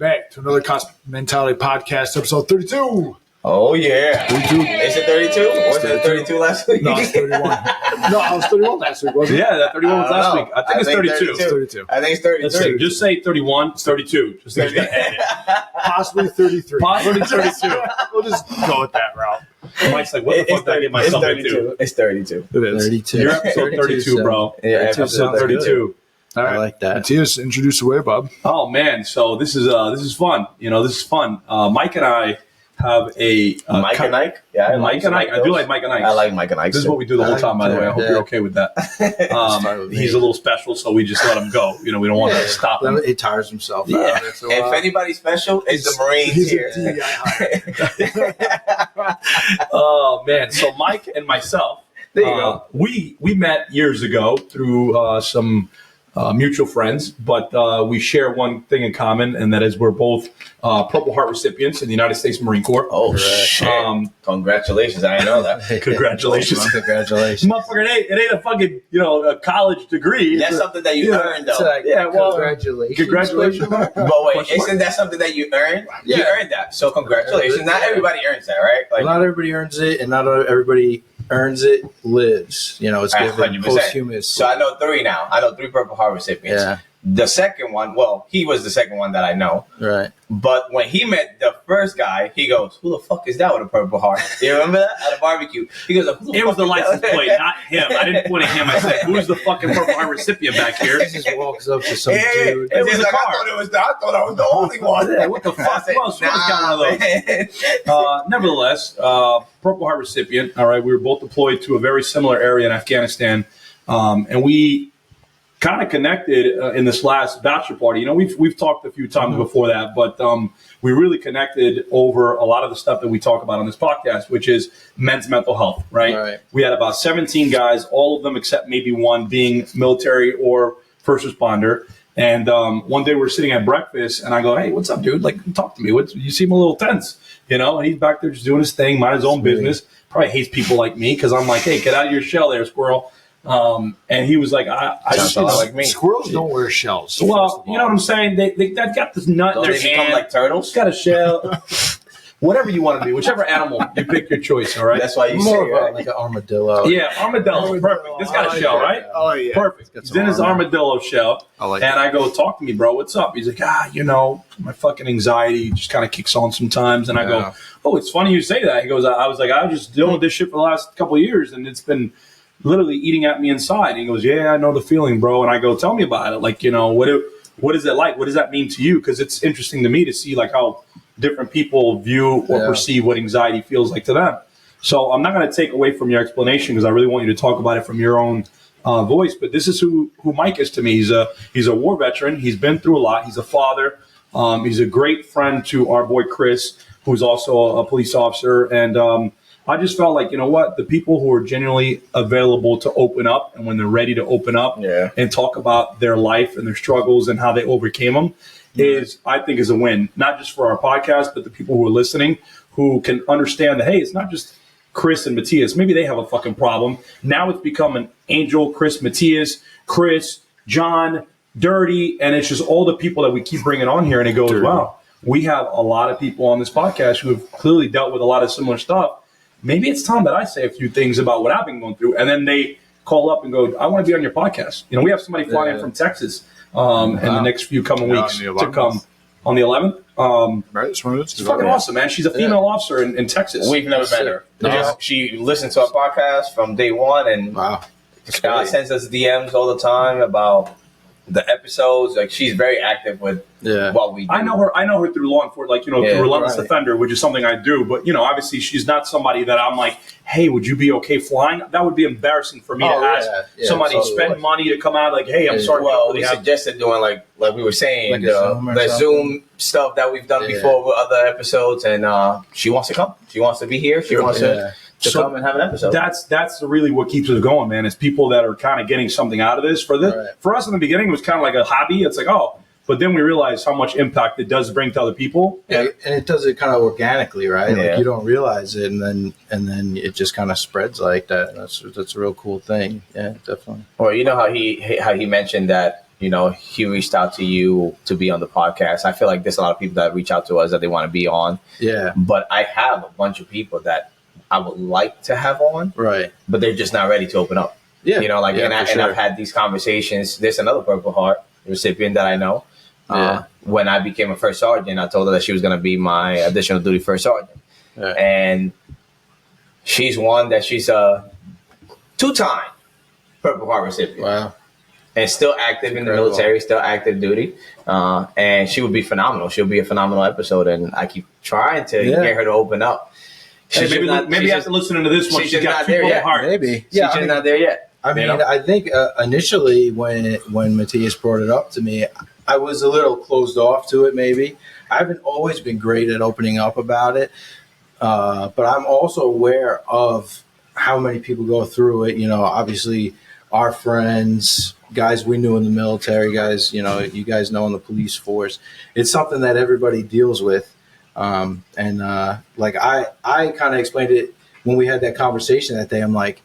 back to another Cost Mentality Podcast, episode 32. Oh, yeah. 32. Is it 32? Was it 32 last week? No, it's 31. No, I was 31 last week, wasn't it? Yeah, that 31 was last week. I think it's 32. It's 32. I think it's 33. Let's see, just say 31, it's 32. Just think you gotta add it. Possibly 33. Possibly 32. We'll just go with that route. Mike's like, what the fuck did I get myself into? It's 32. It is. 32. You're episode 32, bro. Yeah, Episode 32. All right. I like that. Matthias, introduce away, Bob. Oh, man. So this is fun. This is fun. Mike and I have a... Mike and Ike? Yeah, Mike and Ike. I do like Mike and Ike. I like Mike and Ike. This is what we do the whole time, by the way. I hope you're okay with that. He's a little special, so we just let him go. We don't want to stop him. He tires himself out. Yeah. If anybody's special, it's the Marines He's here. a DEI hire. Oh, man. So Mike and myself, There you go. we met years ago through some mutual friends, but we share one thing in common, and that is we're both Purple Heart recipients in the United States Marine Corps. Oh, shit. Congratulations. I didn't know that. Congratulations. Congratulations. Motherfucker, it ain't a fucking, a college degree. That's something that you earned, though. Like, Yeah, well, congratulations. Congratulations. But wait, isn't that something that you earned? Yeah. You earned that. So congratulations. Not everybody earns that, right? Like, Not everybody earns it, and not everybody earns it, lives. It's given 100%. posthumous. So I know 3 now. I know 3 Purple Heart recipients. Yeah. The second one, well, he was the second one that I know. Right. But when he met the first guy, he goes, "Who the fuck is that with a Purple Heart?" You remember that at a barbecue? He goes, "Who the It was fuck the is license that?" plate, not him. I didn't point at him. I said, "Who's the fucking Purple Heart recipient back here?" He just walks up to some Hey, dude. It was he's a like, car. I thought I was the only one. Yeah, what the fuck? I said, Who else got one of those? man. Nevertheless, Purple Heart recipient. All right, we were both deployed to a very similar area in Afghanistan, and we kind of connected in this last bachelor party. We've talked a few times before that, but we really connected over a lot of the stuff that we talk about on this podcast, which is men's mental health. Right? We had about 17 guys, all of them except maybe one being military or first responder. And one day we were sitting at breakfast, and I go, "Hey, what's up, dude? Like, talk to me. You seem a little tense, And he's back there just doing his thing, mind his own business. Probably hates people like me because I'm like, "Hey, get out of your shell, there, squirrel." And he was like, "I just like me." Squirrels don't wear shells. Well, you know what I'm saying? They've got this nut in Don't their they become hand. like turtles? Got a shell. Whatever you want to be, whichever animal you pick your choice. All right. That's why you say, More of right? like an armadillo. Yeah, armadillo. Perfect. This got a shell, right? Oh, yeah. Perfect. Got He's some in his armor. armadillo shell. I like and I go, "Talk to me, bro. What's up?" He's like, my fucking anxiety just kind of kicks on sometimes. And I go, "Oh, it's funny you say that." He goes, I was just dealing with this shit for the last couple of years, and it's been literally eating at me inside. And he goes, "Yeah, I know the feeling, bro." And I go, "Tell me about it. Like, what is it like? What does that mean to you?" Because it's interesting to me to see like how different people view or perceive what anxiety feels like to them. So I'm not going to take away from your explanation because I really want you to talk about it from your own voice. But this is who Mike is to me. He's a war veteran. He's been through a lot. He's a father. He's a great friend to our boy Chris, who's also a police officer. And I just felt like, the people who are genuinely available to open up, and when they're ready to open up and talk about their life and their struggles and how they overcame them, I think is a win, not just for our podcast, but the people who are listening who can understand that, hey, it's not just Chris and Matthias. Maybe they have a fucking problem. Now it's become an Angel, Chris, Matthias, Chris, John, Dirty, and it's just all the people that we keep bringing on here. And it goes, wow, we have a lot of people on this podcast who have clearly dealt with a lot of similar stuff. Maybe it's time that I say a few things about what I've been going through. And then they call up and go, "I want to be on your podcast." We have somebody flying in from Texas in the next few coming weeks to come on the 11th. Right, that's what it is. It's fucking awesome, man. She's a female officer in Texas. We've never met her. She listened to our podcast from day one, and sends us DMs all the time about the episodes. Like, she's very active with what we do. I know her through law enforcement, through Relentless Defender, which is something I do. But obviously, she's not somebody that I'm like, "Hey, would you be okay flying?" That would be embarrassing for me to ask somebody to spend money to come out. Like, "Hey, I'm sorry." Well, we suggested doing like we were saying, like the Zoom stuff that we've done before with other episodes, and she wants to come. She wants to be here. She wants to come and have an episode. That's really what keeps us going, man. Is people that are kind of getting something out of this. For us in the beginning, it was kind of like a hobby. It's like, but then we realize how much impact it does bring to other people. Yeah, and it does it kind of organically, right? Like, you don't realize it, and then it just kind of spreads like that. That's a real cool thing. Yeah, definitely. Or how he mentioned that he reached out to you to be on the podcast. I feel like there's a lot of people that reach out to us that they want to be on. Yeah. But I have a bunch of people that I would like to have on. Right. But they're just not ready to open up. Yeah. And I've had these conversations. There's another Purple Heart recipient that I know. When I became a first sergeant, I told her that she was going to be my additional duty first sergeant. Yeah. And she's a 2-time Purple Heart recipient. Wow. And still active in the military, still active duty. And she would be phenomenal. She'll be a phenomenal episode. And I keep trying to get her to open up. Maybe after listening to this one, she's got two Purple Heart. Maybe. She's just not there yet. I mean, I think initially when Matthias brought it up to me, I was a little closed off to it, maybe. I haven't always been great at opening up about it. But I'm also aware of how many people go through it. Obviously our friends, guys we knew in the military, guys, you guys know in the police force. It's something that everybody deals with. Like I kind of explained it when we had that conversation that day. I'm like,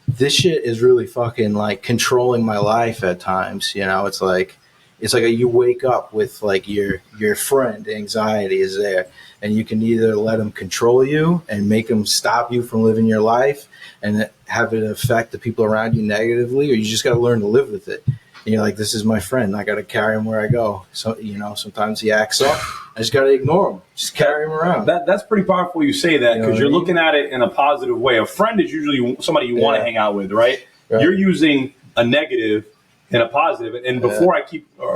this shit is really fucking like controlling my life at times. It's like you wake up with like your friend anxiety is there, and you can either let them control you and make them stop you from living your life and have it affect the people around you negatively, or you just got to learn to live with it. And you're like, this is my friend. I got to carry him where I go. So, sometimes he acts up. I just got to ignore him. Just carry him around. That's pretty powerful you say that, because you're looking at it in a positive way. A friend is usually somebody you want to hang out with, right? You're using a negative and a positive. And before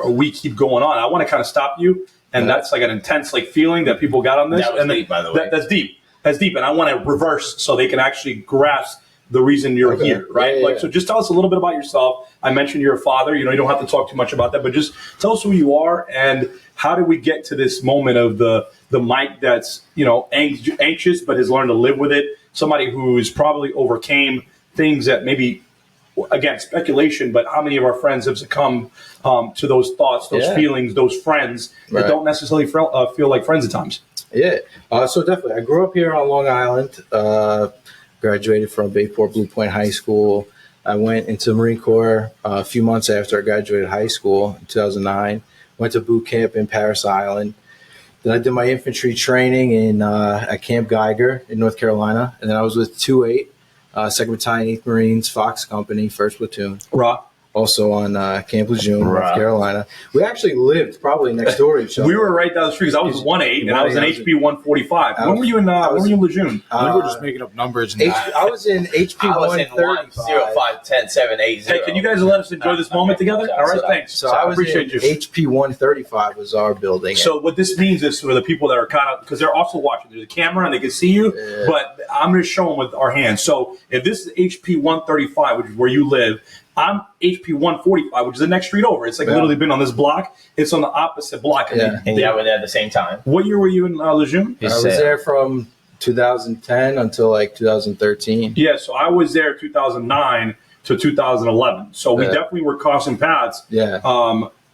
we keep going on, I want to kind of stop you. And that's like an intense feeling that people got on this. That was deep, by the way. That's deep. That's deep. And I want to reverse so they can actually grasp the reason you're here, right? So just tell us a little bit about yourself. I mentioned you're a father. You don't have to talk too much about that, but just tell us who you are and how did we get to this moment of the Mike that's, anxious but has learned to live with it. Somebody who's probably overcame things that maybe, again, speculation, but how many of our friends have succumbed to those thoughts, those feelings, those friends that don't necessarily feel like friends at times? Yeah. So definitely, I grew up here on Long Island. Graduated from Bayport Blue Point High School. I went into the Marine Corps a few months after I graduated high school in 2009. Went to boot camp in Parris Island. Then I did my infantry training at Camp Geiger in North Carolina. And then I was with 2-8, 2nd Battalion, 8th Marines, Fox Company, 1st Platoon. Also on Camp Lejeune, North Carolina. We actually lived probably next door to each other. We were right down the street because I was 1-8 and I was in HP 145. When were you in Lejeune? We were just making up numbers. I was in HP 135. 05, 10, 7, 8, 0. Hey, can you guys let us enjoy this moment together? All right, thanks. So I appreciate you. HP 135 was our building. So what this means is for the people that are kind of, because they're also watching, there's a camera and they can see you, but I'm going to show them with our hands. So if this is HP 135, which is where you live, I'm HP 145, which is the next street over. It's literally been on this block. It's on the opposite block. And you were there at the same time. What year were you in Lejeune? I was there from 2010 until 2013. Yeah, so I was there 2009 to 2011. So we definitely were crossing paths. Yeah.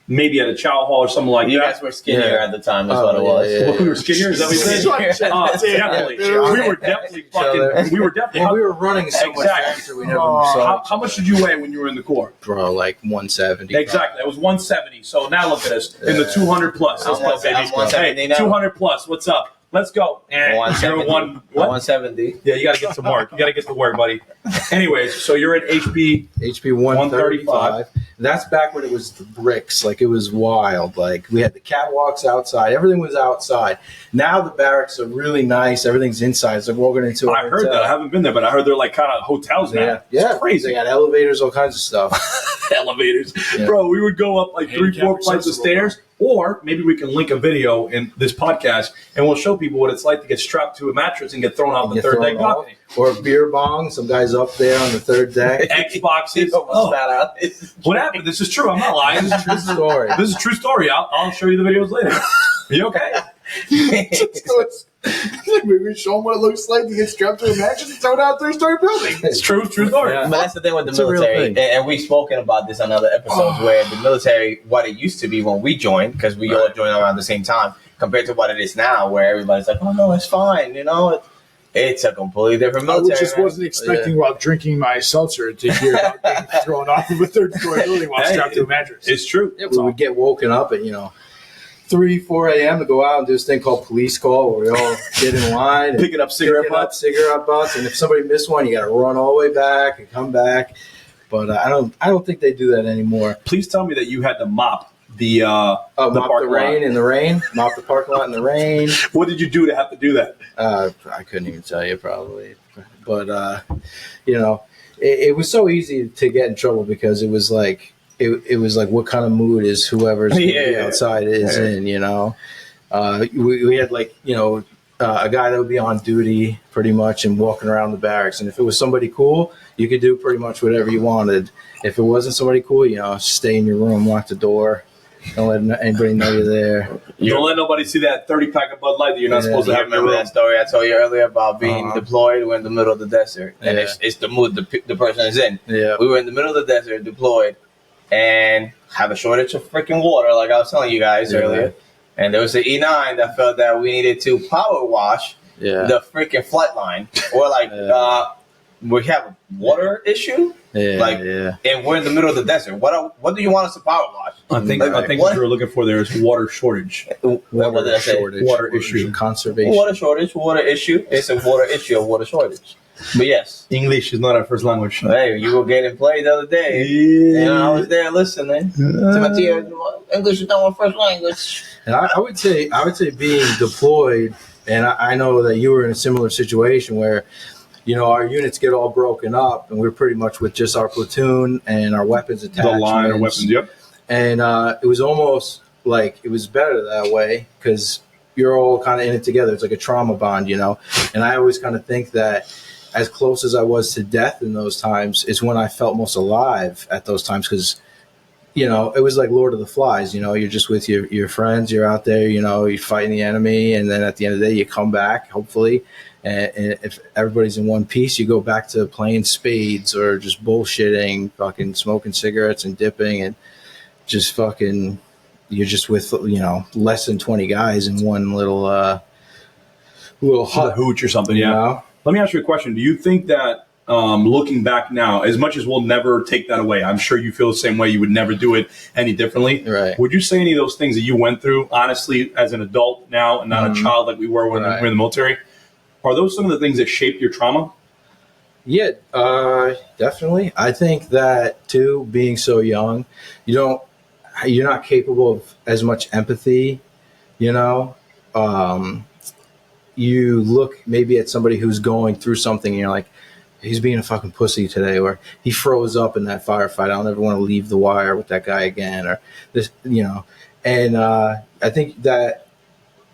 Maybe at a chow hall or something like that. You guys were skinnier at the time, is what it was. Well, we were skinnier, is that what you said? Definitely. We were definitely fucking, we were running so much faster, we never saw How much did you weigh when you were in the Corps? Bro, 170. Exactly, it was 170. So now look at us, in the 200 plus. I'm 170 now. 200 plus, what's up? Let's go. 170. Yeah, you got to get some work. You got to get to work, buddy. Anyways, so you're at HP 135. That's back when it was the bricks. It was wild. We had the catwalks outside. Everything was outside. Now the barracks are really nice. Everything's inside. It's like walking into I heard that. I haven't been there, but I heard they're kind of hotels now. Yeah. It's crazy. They got elevators, all kinds of stuff. Elevators. Yeah. Bro, we would go up 3-4 flights of stairs. Or maybe we can link a video in this podcast and we'll show people what it's like to get strapped to a mattress and get thrown off the third deck balcony. Or a beer bong. Some guys up there on the third deck. Xboxes. What happened? This is true. I'm not lying. This is a true story. This is a true story. I'll show you the videos later. Are you okay? Maybe show them what it looks like to get strapped to a mattress and thrown out a 3-story building. It's true story. Yeah. But that's the thing with the military, and we've spoken about this on other episodes, where the military, what it used to be when we joined, because we all joined around the same time, compared to what it is now, where everybody's like, oh no, it's fine, It's a completely different I military. just wasn't expecting while drinking my seltzer to hear about being thrown off of a third-story building while strapped to a mattress. It's true. Yeah, we would get woken up at 3, 4 a.m. to go out and do this thing called police call, where we all get in line and Picking up cigarette butts. And if somebody missed one, you got to run all the way back and come back. But I don't think they do that anymore. Please tell me that you had to mop the Mop the rain in the rain. Mop the parking lot in the rain. What did you do to have to do that? I couldn't even tell you probably, but it was so easy to get in trouble because it was like what kind of mood is whoever's outside is in. We had a guy that would be on duty pretty much and walking around the barracks, and if it was somebody cool, you could do pretty much whatever you wanted. If it wasn't somebody cool, stay in your room, lock the door. Don't let anybody know you're there. Don't let nobody see that 30-pack of Bud Light that you're not supposed to have. Remember that story I told you earlier about being deployed? We're in the middle of the desert, and it's the mood the person is in. Yeah. We were in the middle of the desert, deployed, and have a shortage of freaking water, like I was telling you guys earlier. And there was an E9 that felt that we needed to power wash the freaking flight line, or we have a water issue. And we're in the middle of the desert. What do you want us to power wash? I think what you're looking for there is water shortage. What did I say? Water issue. Conservation. Water shortage, water issue. It's a water issue of water shortage. But yes. English is not our first language. Hey, you were getting played the other day. Yeah. I was there listening. English is not my first language. And I would say being deployed, and I know that you were in a similar situation where our units get all broken up, and we're pretty much with just our platoon and our weapons attachments. The line of weapons, yep. And it was almost like it was better that way because you're all kind of in it together. It's like a trauma bond, And I always kind of think that as close as I was to death in those times is when I felt most alive at those times because, it was like Lord of the Flies. You're just with your friends. You're out there, you're fighting the enemy. And then at the end of the day, you come back, hopefully. And if everybody's in one piece, you go back to playing spades or just bullshitting, fucking smoking cigarettes and dipping and just fucking, you're just with, less than 20 guys in one little hut. Hooch or something, yeah. Let me ask you a question. Do you think that looking back now, as much as we'll never take that away, I'm sure you feel the same way, you would never do it any differently. Right. Would you say any of those things that you went through, honestly, as an adult now and not a child like we were when we were in the military, are those some of the things that shaped your trauma? Yeah, definitely. I think that too, being so young, you're not capable of as much empathy, you look maybe at somebody who's going through something and you're like, he's being a fucking pussy today, or he froze up in that firefight. I'll never want to leave the wire with that guy again, or this, and I think that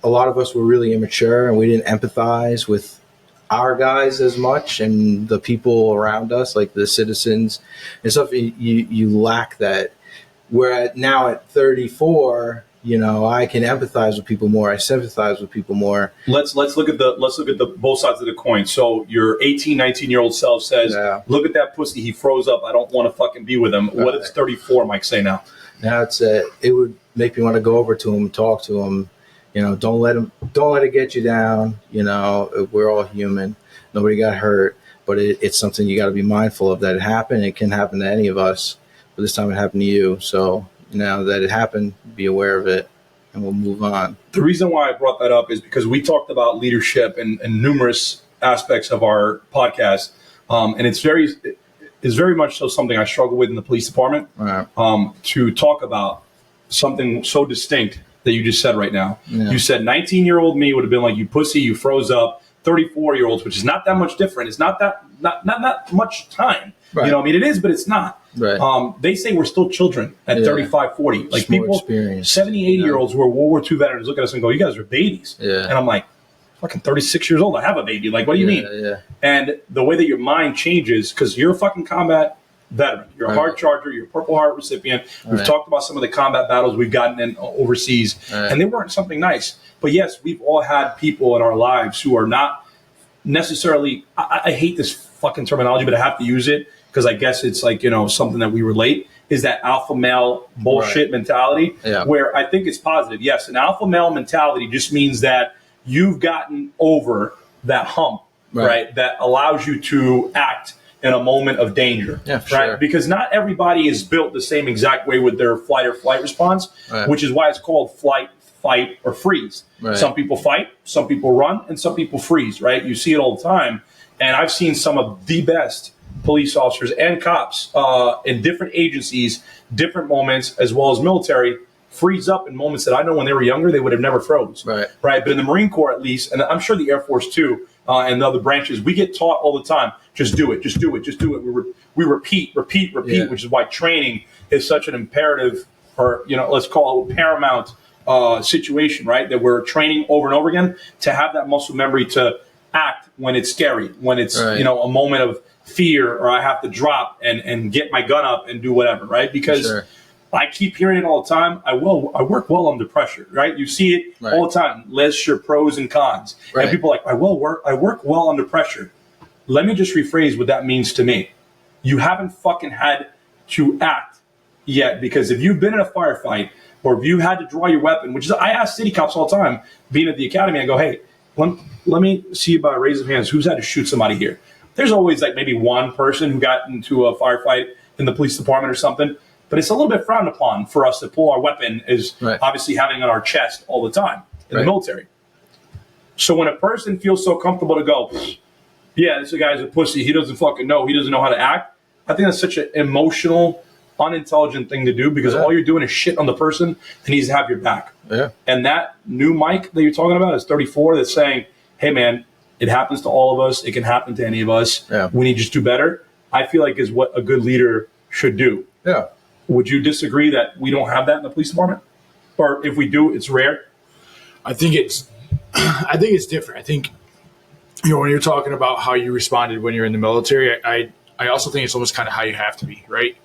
a lot of us were really immature and we didn't empathize with our guys as much and the people around us, like the citizens and stuff. You lack that. Where now at 34, I can empathize with people more. I sympathize with people more. Let's look at the both sides of the coin. So your 18, 19-year-old self says, "Look at that pussy. He froze up. I don't want to fucking be with him." Right. What does 34 Mike say now? Now it would make me want to go over to him, talk to him. Don't let it get you down. We're all human. Nobody got hurt, but it's something you got to be mindful of that it happened. It can happen to any of us, but this time it happened to you. So now that it happened, be aware of it, and we'll move on. The reason why I brought that up is because we talked about leadership in numerous aspects of our podcast, and it's very much so something I struggle with in the police department. Right. To talk about something so distinct that you just said right now. Yeah. You said 19-year-old me would have been like, you pussy, you froze up. 34-year-olds, which is not that much different. It's not that much time. Right. It is, but it's not. Right. They say we're still children at 35, 40. Like people, experience. 70, 80-year-olds who are World War II veterans look at us and go, you guys are babies. Yeah. And I'm like, fucking 36 years old. I have a baby. Like, what do you mean? Yeah. And the way that your mind changes, because you're a fucking combat veteran. You're a hard charger. You're a Purple Heart recipient. We've talked about some of the combat battles we've gotten in overseas, and they weren't something nice. But yes, we've all had people in our lives who are not necessarily, I hate this fucking terminology, but I have to use it because I guess it's like, something that we relate, is that alpha male bullshit mentality, where I think it's positive. Yes, an alpha male mentality just means that you've gotten over that hump right? That allows you to act in a moment of danger, Yeah, right? sure. Because not everybody is built the same exact way with their fight or flight response, which is why it's called flight, fight, or freeze. Some people fight, some people run, and some people freeze, right? You see it all the time. And I've seen some of the best police officers and cops in different agencies, different moments, as well as military, freeze up in moments that I know when they were younger, they would have never froze. Right. But in the Marine Corps, at least, and I'm sure the Air Force too, and the other branches, we get taught all the time, just do it, just do it, just do it. We repeat, which is why training is such an imperative, or, let's call it paramount situation, right? That we're training over and over again to have that muscle memory to act when it's scary, when it's, a moment of fear, or I have to drop and get my gun up and do whatever, right? Because I keep hearing it all the time. I work well under pressure, right? You see it all the time. List your pros and cons. And people are like, I work well under pressure. Let me just rephrase what that means to me. You haven't fucking had to act yet, because if you've been in a firefight, or if you had to draw your weapon, which is, I ask city cops all the time, being at the academy, I go, hey, let me see by a raise of hands, who's had to shoot somebody here? There's always like maybe one person who got into a firefight in the police department or something. But it's a little bit frowned upon for us to pull our weapon, is obviously having it on our chest all the time in the military. So when a person feels so comfortable to go, yeah, this guy's a pussy, he doesn't fucking know, he doesn't know how to act, I think that's such an emotional, unintelligent thing to do, because all you're doing is shit on the person that needs to have your back. And that new Mike that you're talking about is 34, that's saying, hey man, it happens to all of us, it can happen to any of us, we need to just do better, I feel like is what a good leader should do. Would you disagree that we don't have that in the police department? Or if we do, it's rare? I think it's different. I think, when you're talking about how you responded when you're in the military, I also think it's almost kind of how you have to be, right?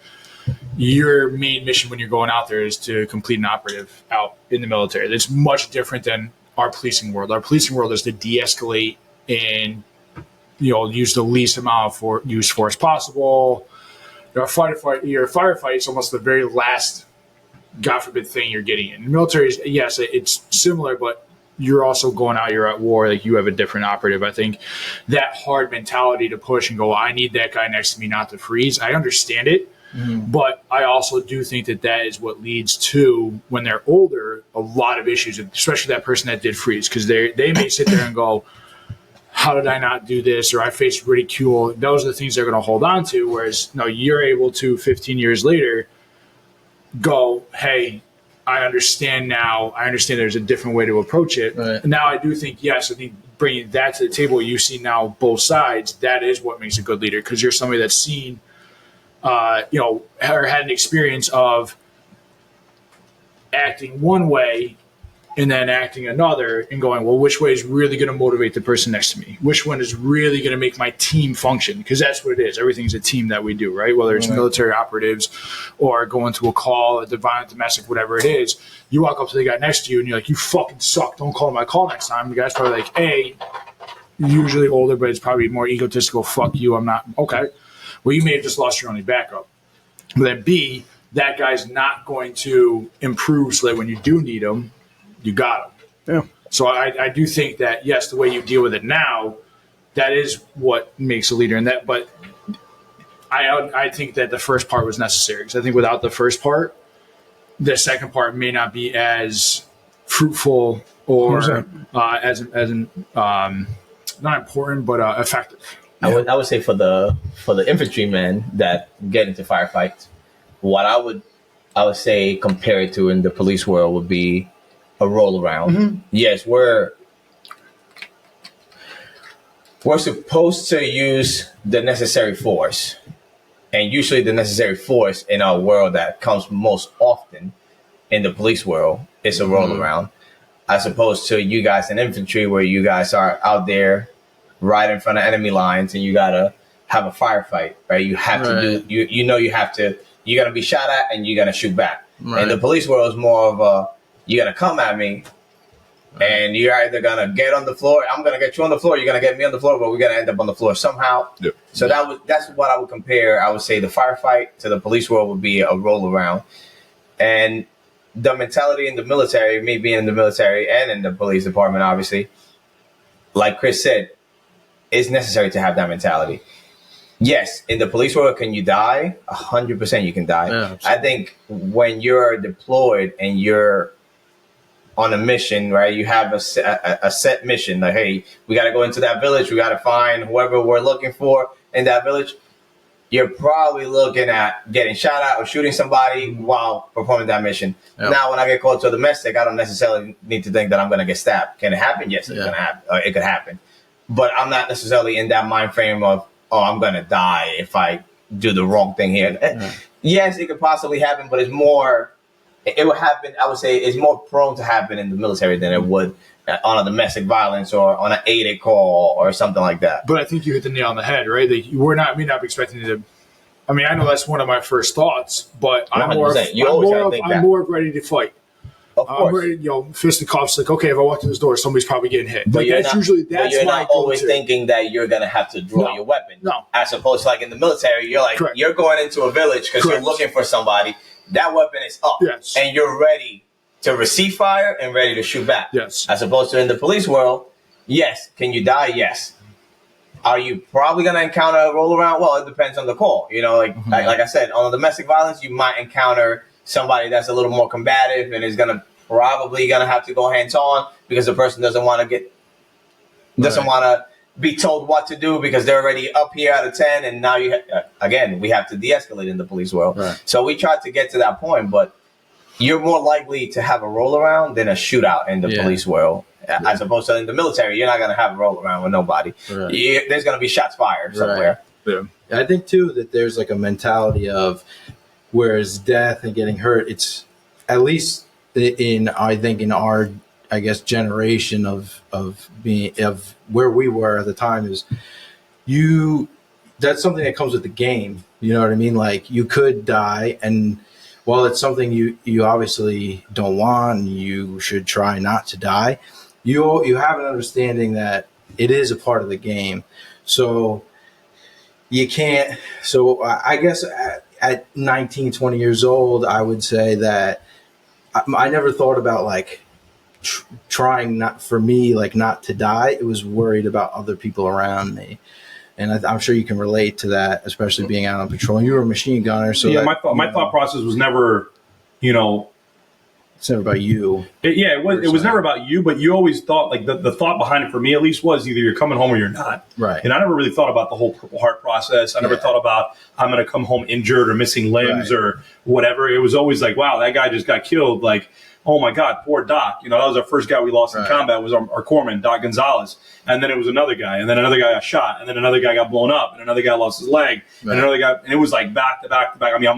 Your main mission when you're going out there is to complete an operative out in the military. That's much different than our policing world. Our policing world is to de-escalate and, use the least amount of use force possible. Your firefight is almost the very last, God forbid, thing you're getting in. The military is, yes, it's similar, but you're also going out, you're at war, like you have a different operative. I think that hard mentality to push and go, I need that guy next to me not to freeze. I understand it, but I also do think that is what leads to, when they're older, a lot of issues, especially that person that did freeze, because they may sit there and go, how did I not do this? Or I faced ridicule. Those are the things they're going to hold on to. Whereas, no, you're able to 15 years later go, hey, I understand now. I understand there's a different way to approach it. Now I do think, yes, I think bringing that to the table, you see now both sides, that is what makes a good leader. Because you're somebody that's seen, or had an experience of acting one way and then acting another, and going, well, which way is really going to motivate the person next to me? Which one is really going to make my team function? Because that's what it is. Everything's a team that we do, right? Whether it's military operatives or going to a call, a violent domestic, whatever it is. You walk up to the guy next to you and you're like, you fucking suck. Don't call my call next time. The guy's probably like, usually older, but it's probably more egotistical. Fuck you. I'm not. Okay. Well, you may have just lost your only backup. But then B, that guy's not going to improve so that when you do need him, you got them. So I do think that, yes, the way you deal with it now, that is what makes a leader. And but I think that the first part was necessary, because I think without the first part, the second part may not be as fruitful or as not important, but effective. I would say for the infantrymen that get into firefights, what I would say compare it to in the police world would be a roll around. Yes, we're supposed to use the necessary force, and usually the necessary force in our world that comes most often in the police world is a roll around, as opposed to you guys in infantry, where you guys are out there right in front of enemy lines and you gotta have a firefight, right? You have to do you're gonna be shot at and you're gonna shoot back. And the police world is more of a, you're going to come at me, and you're either going to get on the floor, I'm going to get you on the floor, you're going to get me on the floor, but we're going to end up on the floor somehow. So that's what I would compare. I would say the firefight to the police world would be a roll around. And the mentality in the military, me being in the military and in the police department, obviously, like Chris said, it's necessary to have that mentality. Yes, in the police world, can you die? 100% you can die. Yeah, I think when you're deployed and you're on a mission, right? You have a set mission. Like, hey, we got to go into that village. We got to find whoever we're looking for in that village. You're probably looking at getting shot at or shooting somebody while performing that mission. Yep. Now, when I get called to a domestic, I don't necessarily need to think that I'm going to get stabbed. Can it happen? Yes, it's going to happen. It could happen. But I'm not necessarily in that mind frame of, oh, I'm going to die if I do the wrong thing here. Yeah. Yes, it could possibly happen, but it's more, it would happen, I would say it's more prone to happen in the military than it would on a domestic violence or on an aided call or something like that. But I think you hit the nail on the head, right? That we not be expecting to. I mean, I know that's one of my first thoughts, but I'm more ready to fight. Of course. I'm ready, fisticuffs. Like, okay, if I walk through this door, somebody's probably getting hit. But that's you're not always thinking that you're gonna have to draw your weapon. No, as opposed to like in the military, you're like you're going into a village because you're looking for somebody. That weapon is up, and you're ready to receive fire and ready to shoot back. Yes. As opposed to in the police world, yes. Can you die? Yes. Are you probably going to encounter a roll around? Well, it depends on the call. Like I said, on the domestic violence, you might encounter somebody that's a little more combative and is probably going to have to go hands on because the person doesn't want to be told what to do because they're already up here out of 10. And now we have to de-escalate in the police world. Right. So we tried to get to that point, but you're more likely to have a roll around than a shootout in the police world. As opposed to in the military, you're not going to have a roll around with nobody. Right. There's going to be shots fired somewhere. Right. Yeah. I think, too, that there's like a mentality of whereas death and getting hurt, it's at least in our, I guess, generation of where we were at the time is that's something that comes with the game. You know what I mean? Like you could die and while it's something you obviously don't want and you should try not to die, you have an understanding that it is a part of the game. So you can't. So I guess at 19, 20 years old, I would say that I never thought about like trying not to die. It was worried about other people around me. And I'm sure you can relate to that, especially being out on patrol. You were a machine gunner, so my thought process was never, it's never about you. It was never about you, but you always thought like the thought behind it for me at least was either you're coming home or you're not. Right. And I never really thought about the whole Purple Heart process. I never thought about I'm going to come home injured or missing limbs or whatever. It was always like, wow, that guy just got killed. Like, oh my God, poor Doc. That was our first guy we lost in combat was our corpsman, Doc Gonzalez. And then it was another guy, and then another guy got shot, and then another guy got blown up, and another guy lost his leg, and another guy, and it was like back to back to back. I mean, on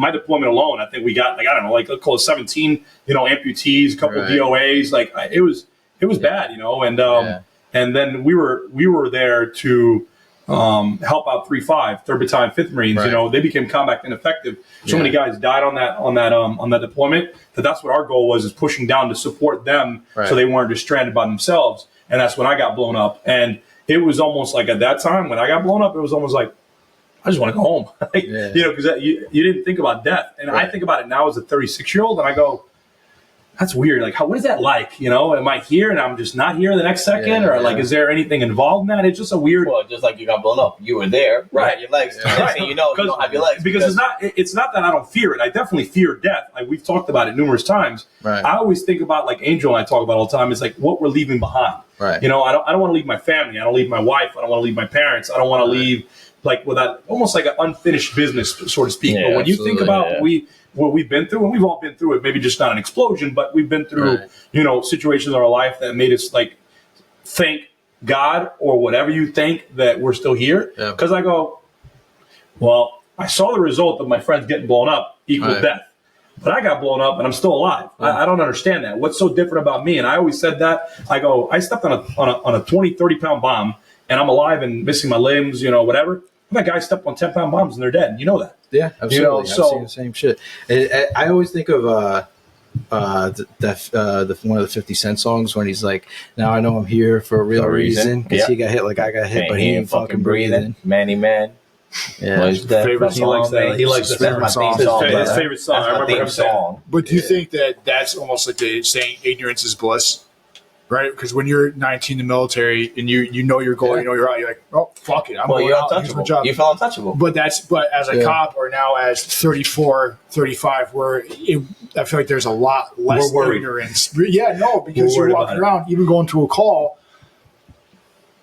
my deployment alone, I think we got let's call it 17, amputees, a couple DOAs. Like it was bad, and then we were there to help out 3-5, 3rd Battalion, 5th Marines. Right. They became combat ineffective. So many guys died on that deployment that's what our goal was, is pushing down to support them so they weren't just stranded by themselves. And that's when I got blown up. And it was almost like at that time when I got blown up, it was almost like, I just want to go home. Because you didn't think about death. And I think about it now as a 36-year-old, and I go, that's weird. Like, what is that like? Am I here and I'm just not here the next second? Is there anything involved in that? It's just a weird. Well, just like you got blown up, you were there. You had your legs. Next thing you don't have your legs. Because it's not that I don't fear it. I definitely fear death. Like we've talked about it numerous times. Right. I always think about, like Angel and I talk about all the time, it's like what we're leaving behind. Right. I don't want to leave my family. I don't leave my wife. I don't want to leave my parents. I don't want to leave like without almost like an unfinished business, so to speak. But when you think about what we've been through, and we've all been through it, maybe just not an explosion, but we've been through, situations in our life that made us like thank God or whatever you think that we're still here. Because I go, well, I saw the result of my friends getting blown up equal death, but I got blown up and I'm still alive. I don't understand that. What's so different about me? And I always said that. I go, I stepped on a 20, 30-pound bomb and I'm alive and missing my limbs, whatever. That guy stepped on 10-pound bombs and they're dead. You know that. Yeah, absolutely. I've seen the same shit. I always think of one of the 50 Cent songs when he's like, now I know I'm here for a real reason. Because he got hit like I got hit, but he ain't fucking breathing. Manny Man. Yeah, favorite song. He likes the favorite song. His favorite song. I remember him saying. But do you think that that's almost like saying ignorance is bliss? right? Because when you're 19 in the military and you know your goal, you know you're out, you're like, oh, fuck it. I'm going you're out. Here's my job. You feel untouchable. But as a cop or now as 34, 35, I feel like there's a lot less ignorance. Yeah, no, because you're walking around, even going to a call,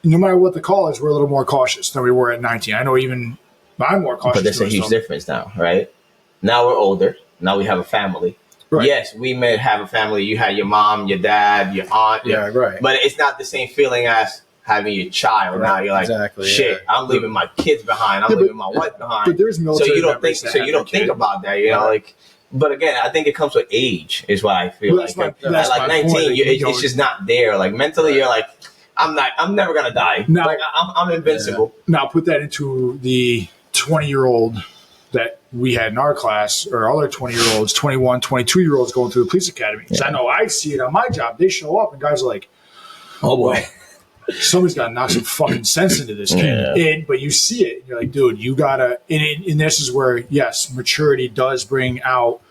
no matter what the call is, we're a little more cautious than we were at 19. I know even I'm more cautious. But there's a huge difference now, right? Now we're older. Now we have a family. Right. Yes, we may have a family. You had your mom, your dad, your aunt. Yeah, right. But it's not the same feeling as having your child. Right. Now you're like, shit, I'm leaving my kids behind. I'm leaving my wife behind. But there's military so you don't think about that. You know, like. But again, I think it comes with age. Is what I feel like. At like 19, it's just not there. Like mentally, you're like, I'm never gonna die. Now, like I'm invincible. Now put that into the 20-year-old that we had in our class, or other 20-year-olds, 21, 22-year-olds going through the police academy. Because I know I see it on my job. They show up and guys are like, oh boy, somebody's got to knock some fucking sense into this kid. But you see it and you're like, dude, you gotta, and this is where, yes, maturity does bring out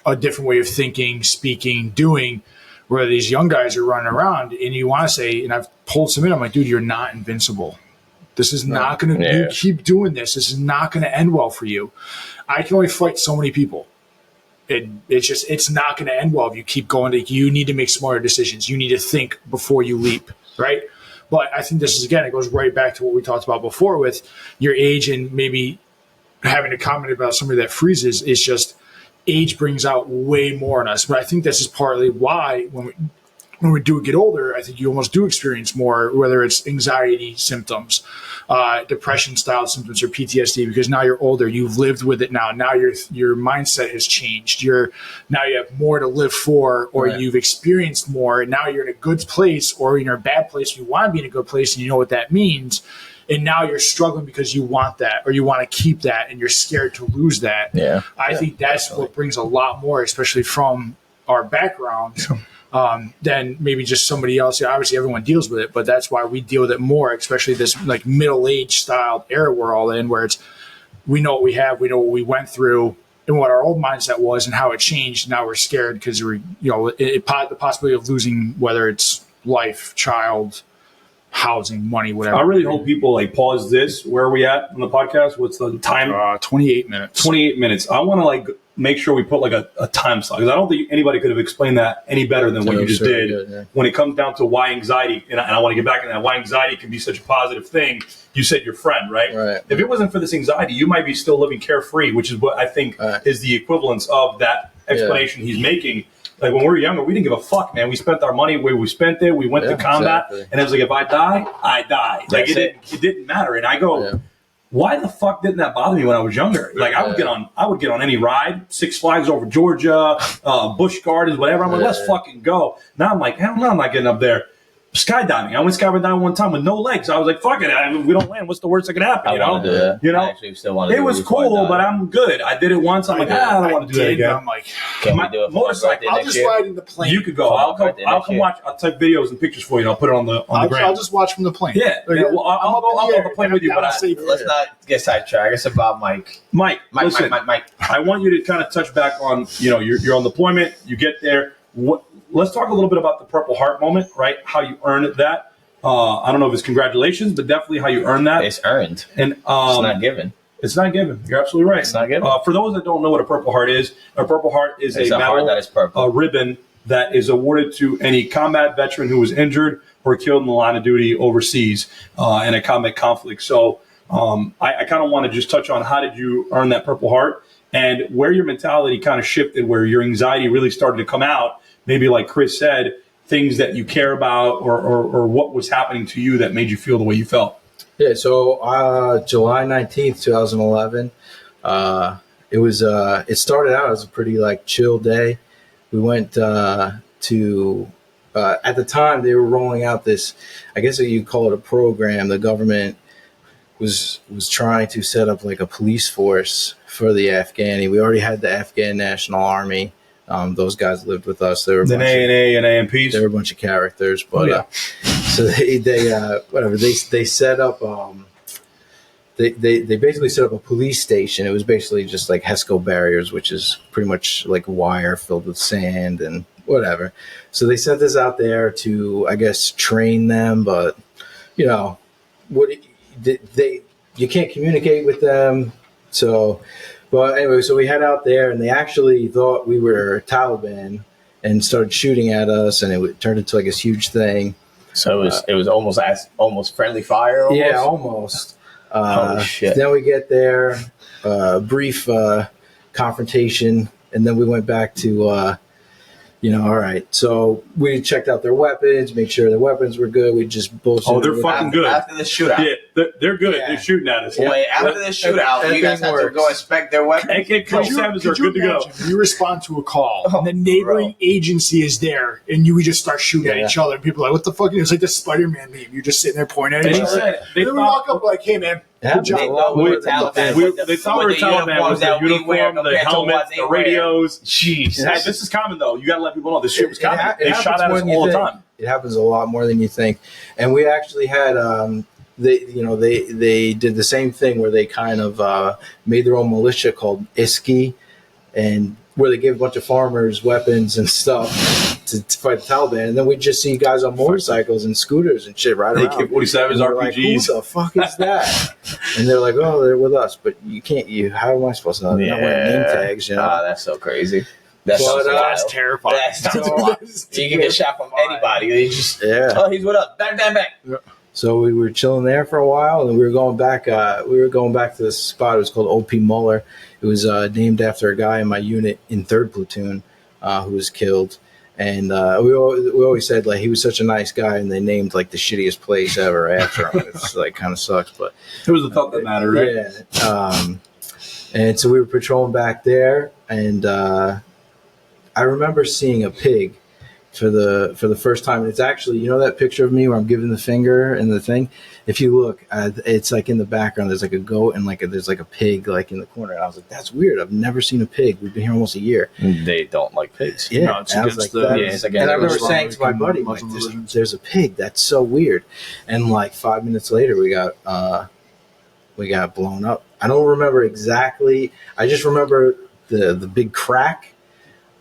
a different way of thinking, speaking, doing, where these young guys are running around and you want to say, and I've pulled some in, I'm like, dude, you're not invincible. This is not going to, you keep doing this. This is not going to end well for you. I can only fight so many people. It's not going to end well if you keep going. You need to make smarter decisions. You need to think before you leap, right? But I think this is, again, it goes right back to what we talked about before with your age and maybe having a comment about somebody that freezes. It's just age brings out way more in us. But I think this is partly why when we do get older, I think you almost do experience more, whether it's anxiety symptoms, depression-style symptoms, or PTSD, because now you're older. You've lived with it now. Now your mindset has changed. Now you have more to live for, or you've experienced more, and now you're in a good place, or you're in a bad place. You want to be in a good place, and you know what that means. And now you're struggling because you want that, or you want to keep that, and you're scared to lose that. Yeah. I think that's what brings a lot more, especially from our backgrounds. Than maybe just somebody else. Yeah, obviously, everyone deals with it, but that's why we deal with it more, especially this like middle-aged style era we're all in, where it's we know what we have, we know what we went through, and what our old mindset was, and how it changed. Now we're scared because we're the possibility of losing, whether it's life, child, housing, money, whatever. I really hope people like pause this. Where are we at on the podcast? What's the time? 28 minutes. 28 minutes. I want to like make sure we put like a time slot, because I don't think anybody could have explained that any better than what you just did. When it comes down to why anxiety, and I want to get back to that, why anxiety can be such a positive thing. You said your friend, right? If it wasn't for this anxiety, you might be still living carefree, which is what I think is the equivalence of that explanation he's making. Like when we were younger, we didn't give a fuck, man. We spent our money where we spent it. We went to combat, and it was like, if I die, I die. Like it didn't matter. And I go, why the fuck didn't that bother me when I was younger? Like I would get on any ride, Six Flags over Georgia, Busch Gardens, whatever. I'm like, let's fucking go. Now I'm like, hell no, I'm not getting up there. Skydiving. I went skydiving one time with no legs. I was like, fuck it. We don't land. What's the worst that could happen? You know? I actually still want to do it. It was cool, but I'm good. I did it once. I'm like, I don't want to do it again. I'm like, can we do it? Motorcycle. I'll just ride in the plane. You could go. I'll come watch. I'll take videos and pictures for you. And I'll put it on the ground. I'll just watch from the plane. Yeah. Well, I'll go on the plane with you. But let's not get sidetracked. It's about Mike. Mike. I want you to kind of touch back on. You're on deployment. You get there. Let's talk a little bit about the Purple Heart moment, right? How you earned that. I don't know if it's congratulations, but definitely how you earned that. It's earned. And it's not given. It's not given. You're absolutely right. It's not given. For those that don't know what a Purple Heart is, a Purple Heart is a medal, that is purple. A ribbon that is awarded to any combat veteran who was injured or killed in the line of duty overseas in a combat conflict. So I kind of want to just touch on how did you earn that Purple Heart and where your mentality kind of shifted, where your anxiety really started to come out. Maybe like Chris said, things that you care about or what was happening to you that made you feel the way you felt. Yeah, so July 19th, 2011, it started out as a pretty like chill day. We went to, at the time they were rolling out this, I guess you call it a program. The government was trying to set up like a police force for the Afghani. We already had the Afghan National Army. Those guys lived with us. They were the A and AMPs. They were a bunch of characters, but so they set up. They basically set up a police station. It was basically just like HESCO barriers, which is pretty much like wire filled with sand and whatever. So they sent us out there to, I guess, train them, but you can't communicate with them. So, but anyway, so we head out there, and they actually thought we were Taliban and started shooting at us, and it turned into like this huge thing. So it was almost friendly fire. Almost? Yeah, almost. Holy shit! Then we get there, brief confrontation, and then we went back to. All right. So we checked out their weapons, make sure their weapons were good. We just bullshit. Oh, they're fucking good. After the shootout. Yeah, they're good. Yeah. They're shooting at us. Wait, after the shootout, you guys had to go inspect their weapons? AK-47s are good to go. You respond to a call, and the neighboring agency is there, and we just start shooting at each other. And people are like, what the fuck? It's like the Spider-Man meme. You're just sitting there pointing at each other. Then we walk up like, hey, man. Yeah, They thought we were Taliban. They thought we were Taliban with the uniform, the helmet, the radios. Jeez. This is common, though. You got to let people know this shit was common. They shot at us all the time. It happens a lot more than you think. And we actually had, they did the same thing where they kind of made their own militia called ISKI, and where they gave a bunch of farmers weapons and stuff to fight the Taliban. And then we just see guys on motorcycles and scooters and shit right around. AK-47s, RPGs. Like, who the fuck is that? And they're like, oh, they're with us. But you can't, how am I supposed to know? They're not wearing name tags, that's so crazy. That's terrifying. That sounds wild. You can get shot from anybody. They just, oh, he's with us. Bang, bang, bang. Yeah. So we were chilling there for a while, and we were going back. To this spot. It was called O.P. Muller. It was named after a guy in my unit in 3rd Platoon who was killed. And we always said like he was such a nice guy, and they named like the shittiest place ever after him. It's like kind of sucks, but it was the thought that mattered, right? Yeah. And so we were patrolling back there, and I remember seeing a pig for the first time. And it's actually, that picture of me where I'm giving the finger and the thing. If you look, it's like in the background. There's like a goat and there's like a pig like in the corner. And I was like, that's weird. I've never seen a pig. We've been here almost a year. They don't like pigs. Yeah, no, it's against and I remember saying to my buddy, like, "There's a pig. That's so weird." And like 5 minutes later, we got blown up. I don't remember exactly. I just remember the big crack.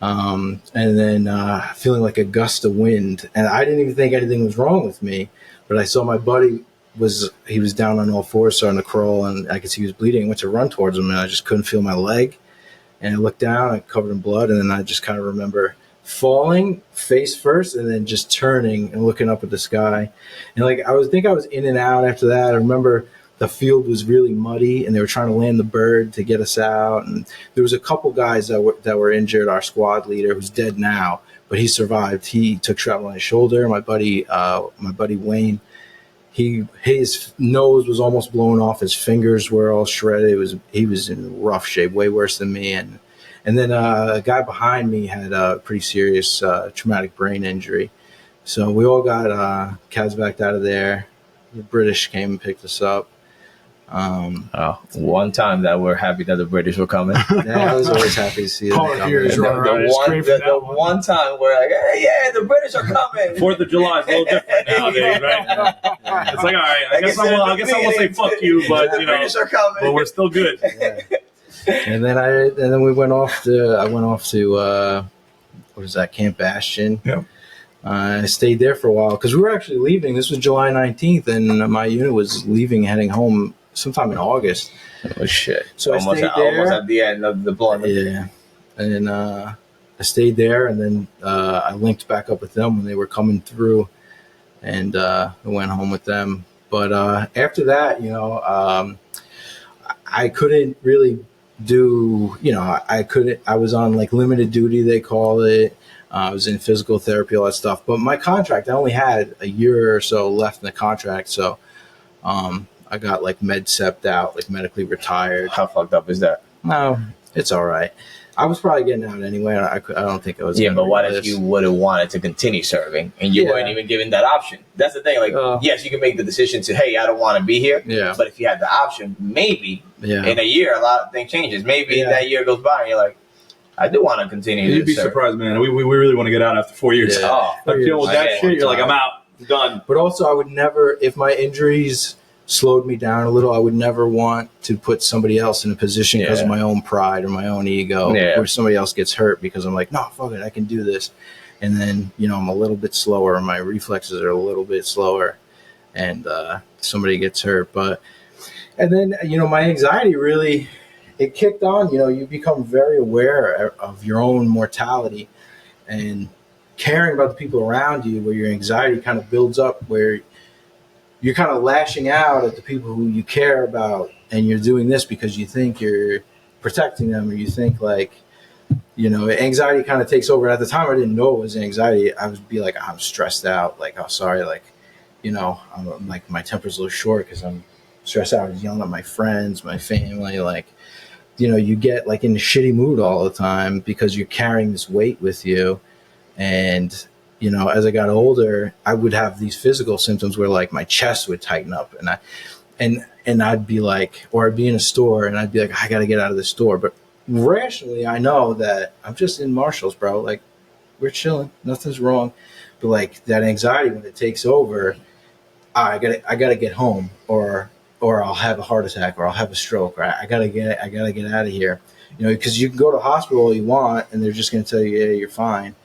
And then feeling like a gust of wind, and I didn't even think anything was wrong with me, but I saw my buddy was down on all fours starting to crawl, and I could see he was bleeding. I went to run towards him, and I just couldn't feel my leg, and I looked down, I covered in blood, and then I just kind of remember falling face first and then just turning and looking up at the sky, and like I was in and out after that. I remember the field was really muddy, and they were trying to land the bird to get us out. And there was a couple guys that were injured. Our squad leader, who's dead now, but he survived. He took shrapnel on his shoulder. My buddy Wayne, his nose was almost blown off. His fingers were all shredded. He was in rough shape, way worse than me. And then a guy behind me had a pretty serious traumatic brain injury. So we all got CASVAC'd out of there. The British came and picked us up. One time that we're happy that the British were coming. Yeah, I was always happy to see them. The one time we're like, hey, yeah, the British are coming. 4th of July is a little different nowadays, right? It's like, all right, I guess I won't say fuck you, but the British are coming. But we're still good. Yeah. And then we went off to what is that, Camp Bastion? Yeah. I stayed there for a while because we were actually leaving. This was July 19th, and my unit was leaving, heading home sometime in August. Oh shit! So almost at the end of the deployment. Yeah, and I stayed there, and then I linked back up with them when they were coming through, and I went home with them. But after that, I couldn't really do. I was on like limited duty, they call it. I was in physical therapy, all that stuff. But my contract, I only had a year or so left in the contract, so. I got like med-sepped out, like medically retired. How fucked up is that? No, it's all right. I was probably getting out anyway. I don't think I was. Yeah, but what if you would have wanted to continue serving and you weren't even given that option? That's the thing. Like, yes, you can make the decision to, hey, I don't want to be here. Yeah. But if you had the option, maybe in a year, a lot of things changes. Maybe that year goes by and you're like, I do want to continue. You'd be surprised, man. We really want to get out after 4 years. Yeah. Oh, like deal with that shit. You're like, I'm out, I'm done. But also, I would never, if my injuries slowed me down a little, I would never want to put somebody else in a position because of my own pride or my own ego where somebody else gets hurt because I'm like, no, fuck it, I can do this. And then, I'm a little bit slower. My reflexes are a little bit slower, and somebody gets hurt. And then, my anxiety really, it kicked on. You become very aware of your own mortality and caring about the people around you, where your anxiety kind of builds up, where you're kind of lashing out at the people who you care about, and you're doing this because you think you're protecting them, or you think anxiety kind of takes over. At the time, I didn't know it was anxiety. I would be like, I'm stressed out. Like, oh, sorry. Like, I'm like, my temper's a little short because I'm stressed out. I was yelling at my friends, my family. Like, you get like in a shitty mood all the time because you're carrying this weight with you. And, as I got older, I would have these physical symptoms where like my chest would tighten up, and I'd be like, or I'd be in a store and I'd be like, I got to get out of this store. But rationally, I know that I'm just in Marshall's, bro. Like, we're chilling, nothing's wrong. But like that anxiety, when it takes over, I gotta get home, or I'll have a heart attack, or I'll have a stroke, or I gotta get out of here. Because you can go to the hospital all you want, and they're just gonna tell you, yeah, you're fine,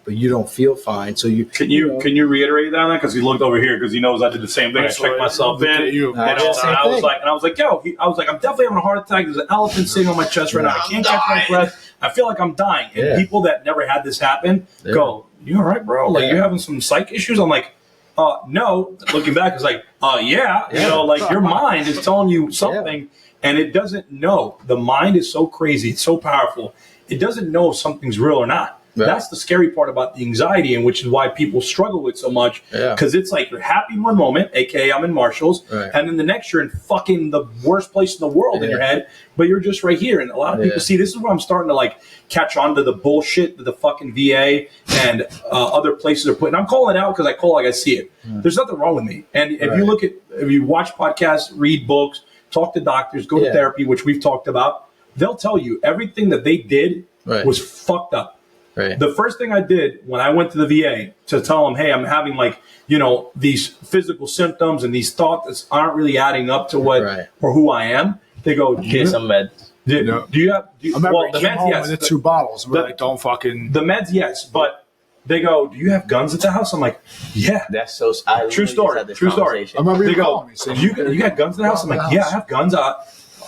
but you don't feel fine. So can you reiterate that? Because he looked over here because he knows I did the same thing. I checked myself in. I was like, I'm definitely having a heart attack. There's an elephant sitting on my chest right now. I can't catch my breath. I feel like I'm dying. And people that never had this happen go, you all right, bro? Like, you're having some psych issues? I'm like, no. Looking back, it's like, yeah. Like your mind is telling you something, and it doesn't know. The mind is so crazy. It's so powerful. It doesn't know if something's real or not. Right. That's the scary part about the anxiety, and which is why people struggle with so much. Because it's like you're happy in one moment, aka I'm in Marshall's, and then the next you're in fucking the worst place in the world in your head, but you're just right here. And a lot of people see, this is where I'm starting to like catch on to the bullshit that the fucking VA and other places are putting. I'm calling it out because I call it like I see it. There's nothing wrong with me. And if you watch podcasts, read books, talk to doctors, go to therapy, which we've talked about, they'll tell you everything that they did was fucked up. Right. The first thing I did when I went to the VA to tell them, hey, I'm having these physical symptoms and these thoughts that aren't really adding up to what or who I am. They go, get some meds. I remember the meds, yes. With the 2 bottles. We're like, don't fucking... The meds, yes. But they go, do you have guns at the house? I'm like, yeah. That's so... True story. I remember you calling me saying, you got guns at the house? I'm like, yeah, I have guns.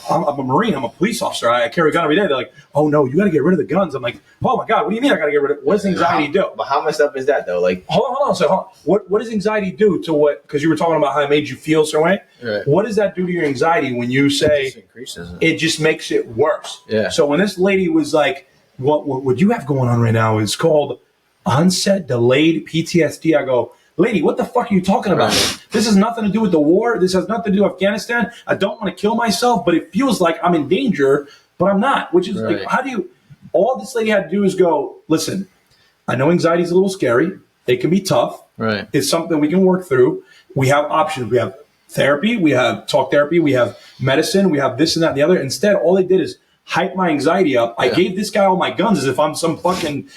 I'm a Marine. I'm a police officer. I carry a gun every day. They're like, oh, no, you got to get rid of the guns. I'm like, oh, my God, what do you mean I got to get rid of it? What does anxiety do? But how messed up is that, though? Like, hold on. So what does anxiety do to what? Because you were talking about how it made you feel so way. Right. What does that do to your anxiety when you say it just makes it worse? Yeah. So when this lady was like, what you have going on right now is called onset delayed PTSD. I go, lady, what the fuck are you talking about? This has nothing to do with the war. This has nothing to do with Afghanistan. I don't want to kill myself, but it feels like I'm in danger, but I'm not. Which is like, all this lady had to do is go, listen, I know anxiety is a little scary. It can be tough. Right. It's something we can work through. We have options. We have therapy. We have talk therapy. We have medicine. We have this and that and the other. Instead, all they did is hype my anxiety up. I gave this guy all my guns as if I'm some fucking,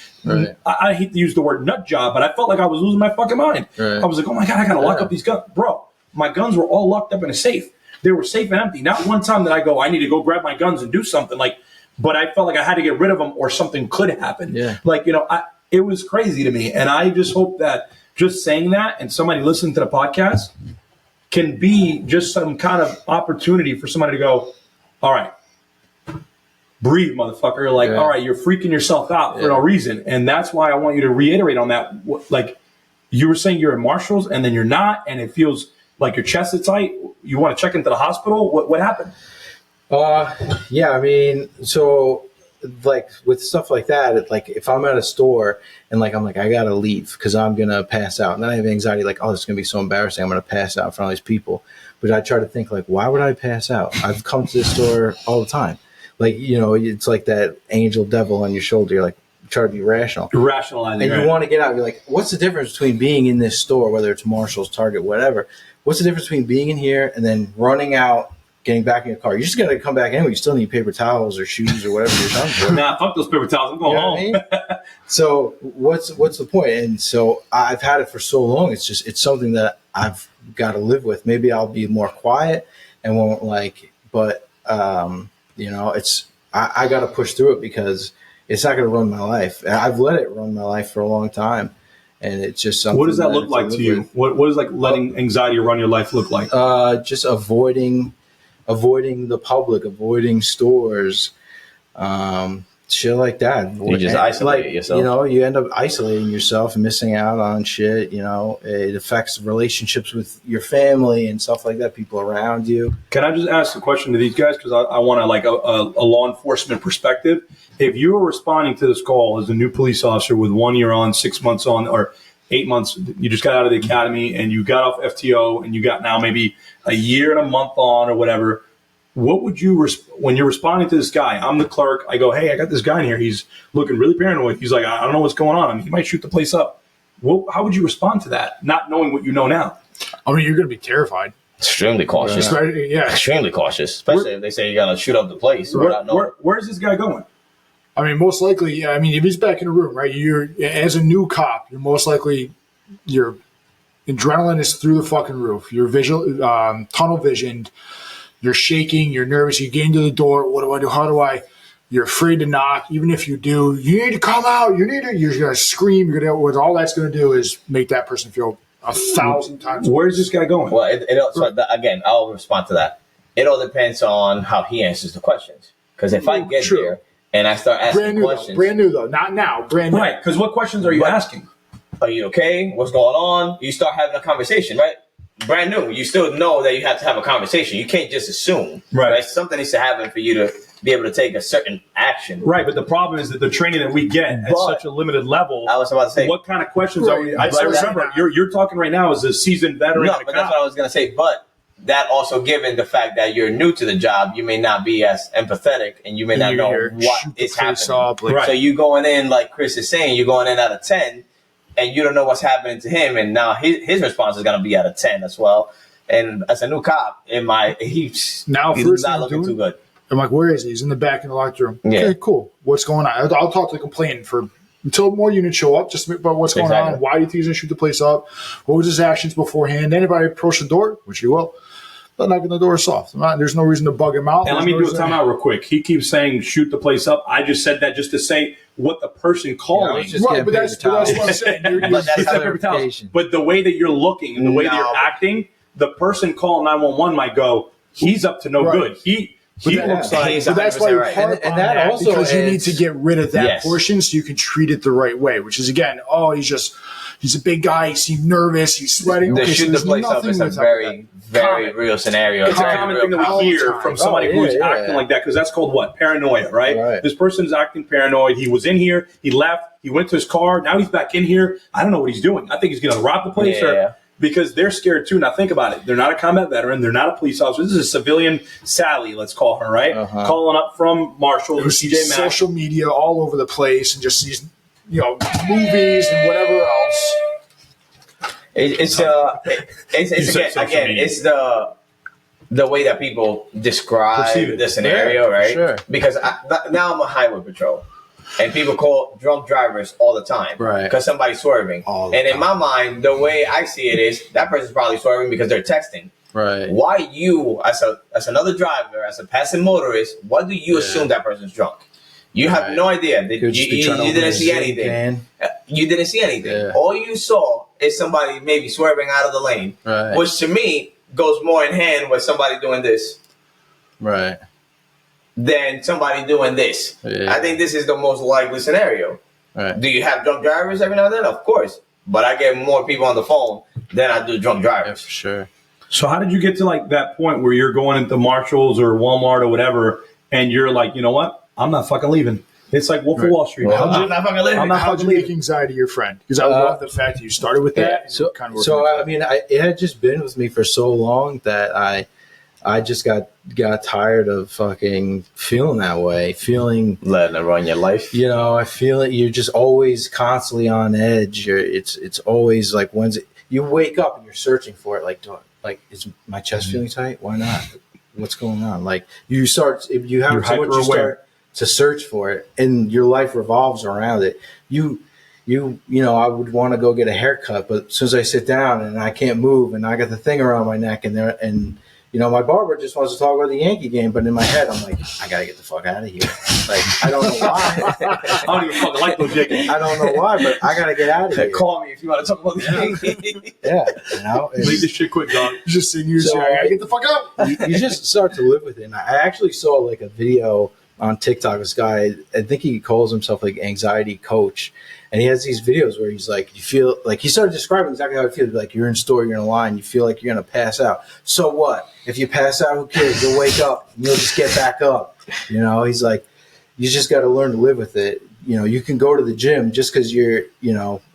I hate to use the word nut job, but I felt like I was losing my fucking mind. Right. I was like, oh my God, I got to lock up these guns. Bro, my guns were all locked up in a safe. They were safe and empty. Not one time that I go, I need to go grab my guns and do something. But I felt like I had to get rid of them or something could happen. Yeah. It was crazy to me. And I just hope that just saying that and somebody listening to the podcast can be just some kind of opportunity for somebody to go, all right, breathe, motherfucker. All right, you're freaking yourself out for no reason. And that's why I want you to reiterate on that. Like you were saying, you're in Marshall's and then you're not, and it feels like your chest is tight. You want to check into the hospital. What happened? Yeah, I mean, so like with stuff like that, if I'm at a store and I'm like, I gotta leave because I'm gonna pass out, and then I have anxiety, like, oh, this is gonna be so embarrassing, I'm gonna pass out in front of these people. But I try to think, like, why would I pass out? I've come to this store all the time. It's like that angel devil on your shoulder. You're like, try to be rational. You're rationalizing. And you want to get out. You're like, what's the difference between being in this store, whether it's Marshall's, Target, whatever? What's the difference between being in here and then running out, getting back in your car? You just got to come back anyway. You still need paper towels or shoes or whatever you're done for. Nah, fuck those paper towels. I'm going home. I mean? So what's the point? And so I've had it for so long. It's something that I've got to live with. Maybe I'll be more quiet and won't but I got to push through it because it's not going to run my life. I've let it run my life for a long time, and it's just something. What does that look like to you? What does like letting anxiety run your life look like? Just avoiding the public, avoiding stores, shit like that. You just isolate yourself. You know, you end up isolating yourself and missing out on shit. You know, it affects relationships with your family and stuff like that, people around you. Can I just ask a question to these guys? Because I want to like a law enforcement perspective. If you were responding to this call as a new police officer with 1 year on, 6 months on, or 8 months, you just got out of the academy and you got off FTO and you got now maybe a year and a month on or whatever, what would you, when you're responding to this guy, I'm the clerk, I go, hey, I got this guy in here. He's looking really paranoid. He's like, I don't know what's going on. He might shoot the place up. How would you respond to that, not knowing what you know now? I mean, you're going to be terrified. Extremely cautious. Yeah. Extremely cautious, especially if they say you got to shoot up the place. Where's this guy going? I mean, most likely, I mean, if he's back in the room, right, you're, as a new cop, you're most likely, your adrenaline is through the fucking roof. You're tunnel visioned. You're shaking. You're nervous. You get into the door. What do I do? How do I? You're afraid to knock. Even if you do, you need to come out. You're going to scream. What all that's going to do is make that person feel 1,000 times. Where's this guy going? Well, again, I'll respond to that. It all depends on how he answers the questions. Because if I get there and I start asking questions. Brand new, though. Not now. Brand new. Right. Because what questions are you asking? Are you okay? What's going on? You start having a conversation, right? Brand new. You still know that you have to have a conversation. You can't just assume. Right? Something needs to happen for you to be able to take a certain action. Right. But the problem is that the training that we get at such a limited level. I was about to say. What kind of questions are we? I remember you're talking right now as a seasoned veteran. No, but that's what I was going to say. But that also, given the fact that you're new to the job, you may not be as empathetic and you may not know what is happening. So you going in, like Chris is saying, you're going in out of 10 and you don't know what's happening to him. And now his response is going to be out of 10 as well. And as a new cop, he's not looking too good. I'm like, where is he? He's in the back in the locked room. Yeah. Okay, cool. What's going on? I'll talk to the complainant until more units show up, just about what's going on. Why do you think he's going to shoot the place up? What was his actions beforehand? Anybody approach the door, which he will, but knocking the door soft. There's no reason to bug him out. And let me do a timeout real quick. He keeps saying shoot the place up. I just said that just to say what the person calling. But that's what I'm saying. But the way that you're looking and the way that you're acting, the person calling 911 might go, he's up to no good. He looks like. But that's why right. and that also because you need to get rid of that portion so you can treat it the right way. Which is again, he's a big guy. He seemed nervous. He's sweating. The shoot the place up is a very, very real scenario. It's a common thing that we hear from somebody who's acting like that because that's called what? Paranoia, right? This person's acting paranoid. He was in here. He left. He went to his car. Now he's back in here. I don't know what he's doing. I think he's going to rob the place because they're scared too. Now think about it. They're not a combat veteran. They're not a police officer. This is a civilian Sally, let's call her, right? Calling up from Marshall or CJ Maxx. Social media all over the place and just sees, movies and whatever else. It's the way that people describe the scenario, right? Sure. Because now I'm a highway patrol. And people call drunk drivers all the time, right? Because somebody's swerving. In my mind, the way I see it is that person's probably swerving because they're texting. Right. Why you, as another driver, as a passing motorist, what do you assume that person's drunk? You have no idea. You didn't see anything. You didn't see anything. Yeah. All you saw is somebody maybe swerving out of the lane, which to me goes more in hand with somebody doing this. Right. Than somebody doing this. Yeah. I think this is the most likely scenario. Right. Do you have drunk drivers every now and then? Of course. But I get more people on the phone than I do drunk drivers. Yeah, for sure. So how did you get to like that point where you're going into Marshall's or Walmart or whatever and you're like, you know what? I'm not fucking leaving. It's like Wolf of Wall Street. I'm not fucking leaving. How'd you make anxiety your friend? Because I love the fact that you started with that. So I mean, it had just been with me for so long that I just got tired of fucking feeling that way, letting it run your life. I feel it. You're just always constantly on edge. It's always like you wake up and you're searching for it. Like, is my chest feeling tight? Why not? What's going on? Like you start if you have too much, you start to search for it, and your life revolves around it. I would want to go get a haircut, but as soon as I sit down and I can't move and I got the thing around my neck and my barber just wants to talk about the Yankee game, but in my head, I'm like, I gotta get the fuck out of here. Like, I don't know why. I don't even fucking like those Yankees. I don't know why, but I gotta get out of here. Call me if you want to talk about the Yankees. Yeah, Make this shit quick, dog. Just sing your song. I gotta get the fuck out. You just start to live with it. And I actually saw like a video on TikTok. This guy, I think he calls himself like anxiety coach. And he has these videos where he's like, you feel like he started describing exactly how it feels. Like you're in a store, you're in a line, you feel like you're going to pass out. So what? If you pass out, who cares? You'll wake up and you'll just get back up. He's like, you just got to learn to live with it. You can go to the gym just because you're,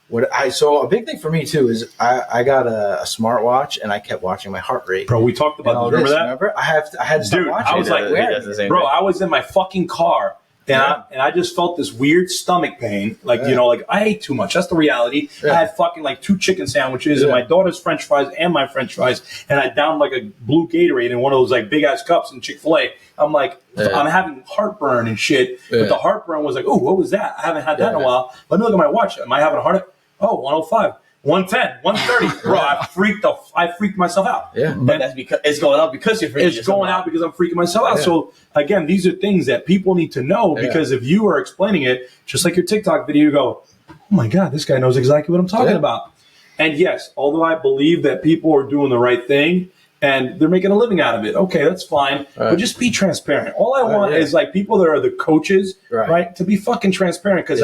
what I saw. A big thing for me too is I got a smartwatch and I kept watching my heart rate. Bro, we talked about this. Remember that? Remember? I had to start watching. I was like, bro, I was in my fucking car. And I just felt this weird stomach pain. Like, like I ate too much. That's the reality. Yeah. I had fucking like 2 chicken sandwiches and my daughter's French fries and my French fries. And I downed like a blue Gatorade in one of those like big ass cups in Chick-fil-A. I'm like, I'm having heartburn and shit. Yeah. But the heartburn was like, oh, what was that? I haven't had that in a while. Let me look at my watch. Am I having a heart attack? Oh, 105. 110, 130. Bro, I freaked myself out. Yeah. But that's because it's going out because you're freaking It's going out because I'm freaking myself out. Yeah. So again, these are things that people need to know because if you are explaining it, just like your TikTok video, you go, oh my God, this guy knows exactly what I'm talking about. And yes, although I believe that people are doing the right thing and they're making a living out of it, okay, that's fine. But just be transparent. All I want is like people that are the coaches, right, to be fucking transparent because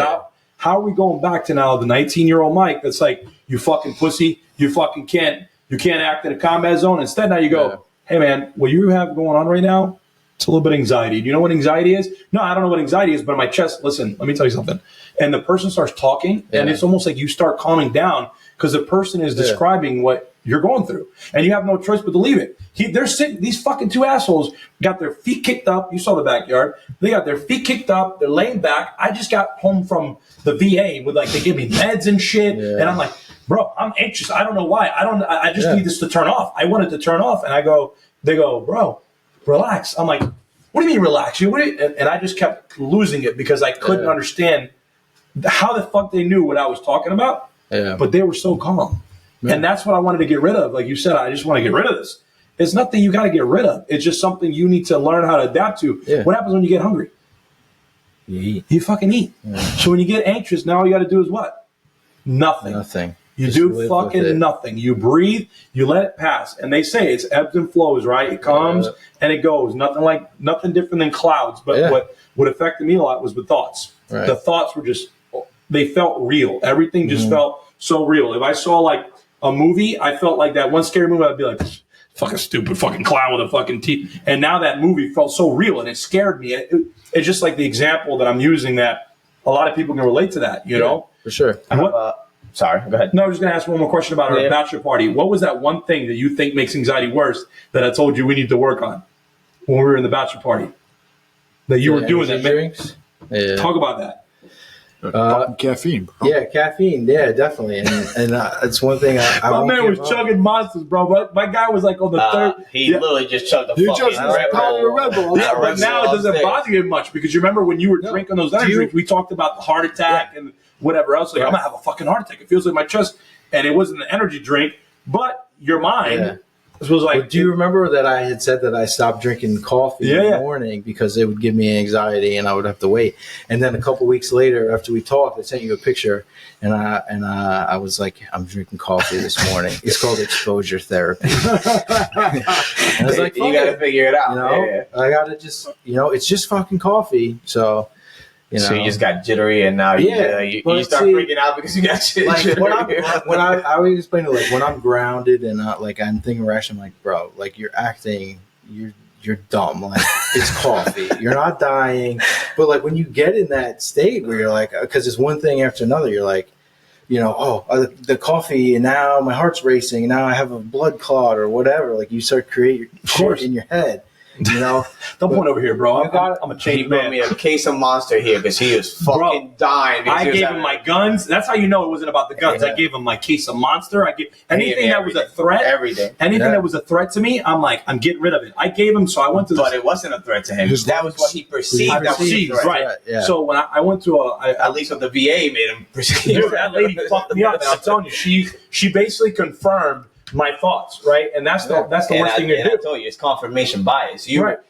how are we going back to now the 19-year-old Mike that's like, you fucking pussy, you can't act in a combat zone. Instead, now you go, hey man, what you have going on right now, it's a little bit of anxiety. Do you know what anxiety is? No, I don't know what anxiety is, but in my chest, listen, let me tell you something. And the person starts talking, and it's almost like you start calming down because the person is describing what you're going through. And you have no choice but to leave it. They're sitting, these fucking 2 assholes got their feet kicked up. You saw the backyard. They got their feet kicked up. They're laying back. I just got home from the VA with like, they give me meds and shit. Yeah. And I'm like, bro, I'm anxious. I don't know why. I just need this to turn off. I want it to turn off. And they go, bro, relax. I'm like, what do you mean relax? And I just kept losing it because I couldn't understand how the fuck they knew what I was talking about. Yeah. But they were so calm. Yeah. And that's what I wanted to get rid of. Like you said, I just want to get rid of this. It's nothing you got to get rid of. It's just something you need to learn how to adapt to. Yeah. What happens when you get hungry? You eat. You fucking eat. Yeah. So when you get anxious, now all you got to do is what? Nothing. You just do fucking nothing. You breathe, you let it pass. And they say it's ebbs and flows, right? It comes and it goes. Nothing different than clouds. But what affected me a lot was the thoughts. Right. The thoughts were they felt real. Everything just felt so real. If I saw like a movie, I felt like that one scary movie, I'd be like, fucking stupid fucking clown with a fucking teeth. And now that movie felt so real and it scared me. It's just like the example that I'm using that a lot of people can relate to that, you know? For sure. Sorry, go ahead. No, I was just going to ask one more question about our bachelor party. What was that one thing that you think makes anxiety worse that I told you we need to work on when we were in the bachelor party? That you were doing that. Drinks? Yeah. Talk about that. Caffeine, bro. Yeah, caffeine. Yeah, definitely. And it's one thing my man was chugging monsters, bro. My guy was like on the third. He literally just chugged the fucking Red Bull. Yeah, but now it doesn't bother you much because you remember when you were drinking those energy drinks, we talked about the heart attack and whatever else. Like, I'm going to have a fucking heart attack. It feels like my chest. And it wasn't an energy drink, but your mind was like. But do you remember that I had said that I stopped drinking coffee in the morning because it would give me anxiety and I would have to wait? And then a couple weeks later, after we talked, I sent you a picture and I was like, I'm drinking coffee this morning. It's called exposure therapy. And I was like, you got to figure it out. I got to just, it's just fucking coffee. So. So you just got jittery, and now you start freaking out because you got jittery. Like when I always explain it, like when I'm grounded and I'm thinking rational, I'm like, bro, like you're acting, you're dumb. Like it's coffee, you're not dying. But like when you get in that state where you're like, because it's one thing after another, you're like, the coffee, and now my heart's racing, and now I have a blood clot or whatever. Like you start creating shit in your head. Don't point over here, bro. I'm a changed man. Me a case of Monster here because he is fucking dying. I gave him my guns. That's how you know it wasn't about the guns. I gave him my case of Monster. I gave anything that was a threat. Anything that was a threat to me, I'm like, I'm getting rid of it. I gave him, so I went to. But it wasn't a threat to him. That was what he perceived. Right. Yeah. So when I went to at least what the VA made him perceive. That lady fucked me up. And I'm telling you, she basically confirmed my thoughts, right? And that's the worst thing you do. I told you, it's confirmation bias. You were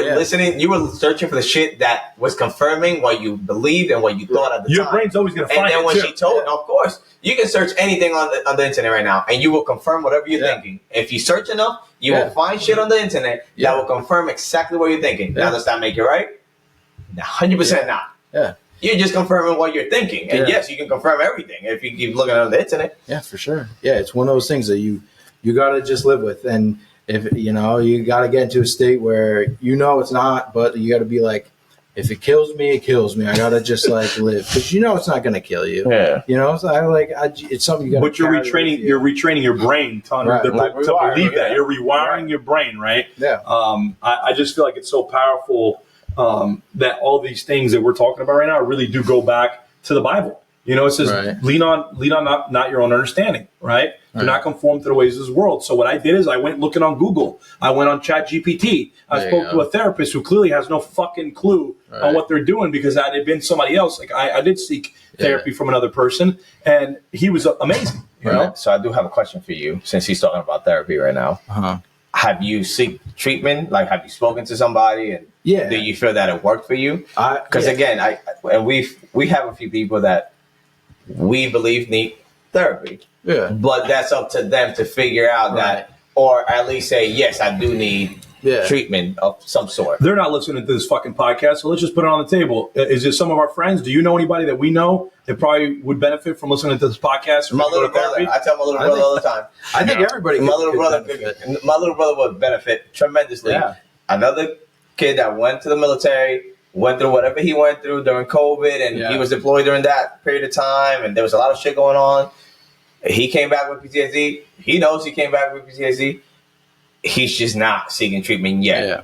Yeah. listening, you were searching for the shit that was confirming what you believed and what you thought at the Your time. brain's always going to find it. And then when too. she told, of course, you can search anything on the internet right now, and you will confirm whatever you're thinking. If you search enough, you will find shit on the internet that will confirm exactly what you're thinking. Now, does that make it right? 100% not. Yeah. You're just confirming what you're thinking. And yes, you can confirm everything if you keep looking on the internet. Yeah, for sure. Yeah, it's one of those things that you got to just live with. And if you got to get into a state where it's not, but you got to be like, if it kills me, it kills me. I got to just like live because it's not going to kill you. Yeah. So it's something you got to. But you're retraining your brain to believe that. You're rewiring your brain, right? Yeah. I just feel like it's so powerful that all these things that we're talking about right now really do go back to the Bible. It says, lean on not your own understanding, right? Do not conform to the ways of this world. So what I did is I went looking on Google. I went on ChatGPT. I spoke to a therapist who clearly has no fucking clue on what they're doing because had it been somebody else, like I did seek therapy from another person, and he was amazing. You know? So I do have a question for you since he's talking about therapy right now. Uh-huh. Have you seek treatment? Like, have you spoken to somebody? And do you feel that it worked for you? Because again, we have a few people that we believe need therapy. Yeah. But that's up to them to figure out that, or at least say, yes, I do need treatment of some sort. They're not listening to this fucking podcast, so let's just put it on the table. Is it some of our friends? Do you know anybody that we know that probably would benefit from listening to this podcast? My little brother. I tell my little brother all the time. I think everybody. My little brother would benefit tremendously. Yeah. Another kid that went to the military, went through whatever he went through during COVID, and he was deployed during that period of time, and there was a lot of shit going on. He came back with PTSD. He knows he came back with PTSD. He's just not seeking treatment yet. Yeah.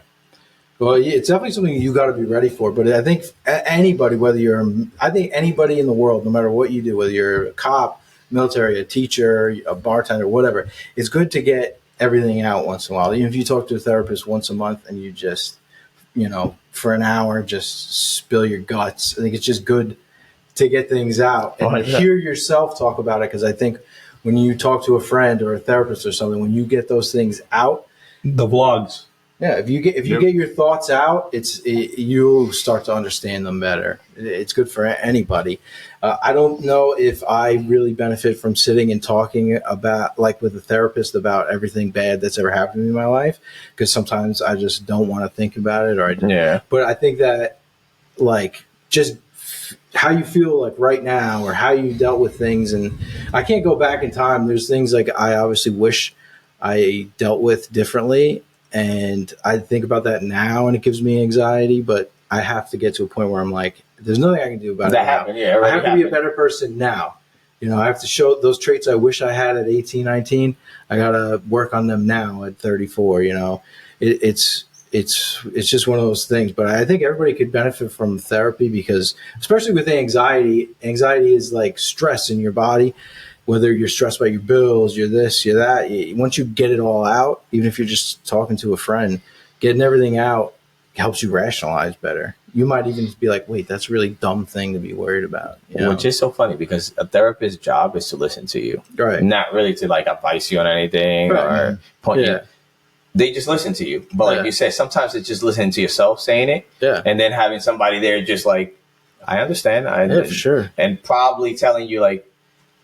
Well, it's definitely something you got to be ready for. But I think anybody, anybody in the world, no matter what you do, whether you're a cop, military, a teacher, a bartender, whatever, it's good to get everything out once in a while. Even if you talk to a therapist once a month and you just, for an hour, just spill your guts. I think it's just good to get things out and hear yourself talk about it. Because I think when you talk to a friend or a therapist or something, when you get those things out, the vlogs. Yeah, if you get your thoughts out, you'll start to understand them better. It's good for anybody. I don't know if I really benefit from sitting and talking about, like with a therapist, about everything bad that's ever happened to me in my life, because sometimes I just don't want to think about it. But I think that, like, just how you feel like right now or how you dealt with things, and I can't go back in time. There's things like I obviously wish I dealt with differently. And I think about that now, and it gives me anxiety. But I have to get to a point where I'm like, "There's nothing I can do about it now. I have to be a better person now. I have to show those traits I wish I had at 18, 19. I gotta work on them now at 34. It's just one of those things. But I think everybody could benefit from therapy because, especially with anxiety is like stress in your body. Whether you're stressed by your bills, you're this, you're that, once you get it all out, even if you're just talking to a friend, getting everything out helps you rationalize better. You might even be like, wait, that's a really dumb thing to be worried about. Which is so funny because a therapist's job is to listen to you. Right. Not really to like advise you on anything or point you. They just listen to you. But like you said, sometimes it's just listening to yourself saying it. Yeah. And then having somebody there just like, I understand. For sure. And probably telling you like,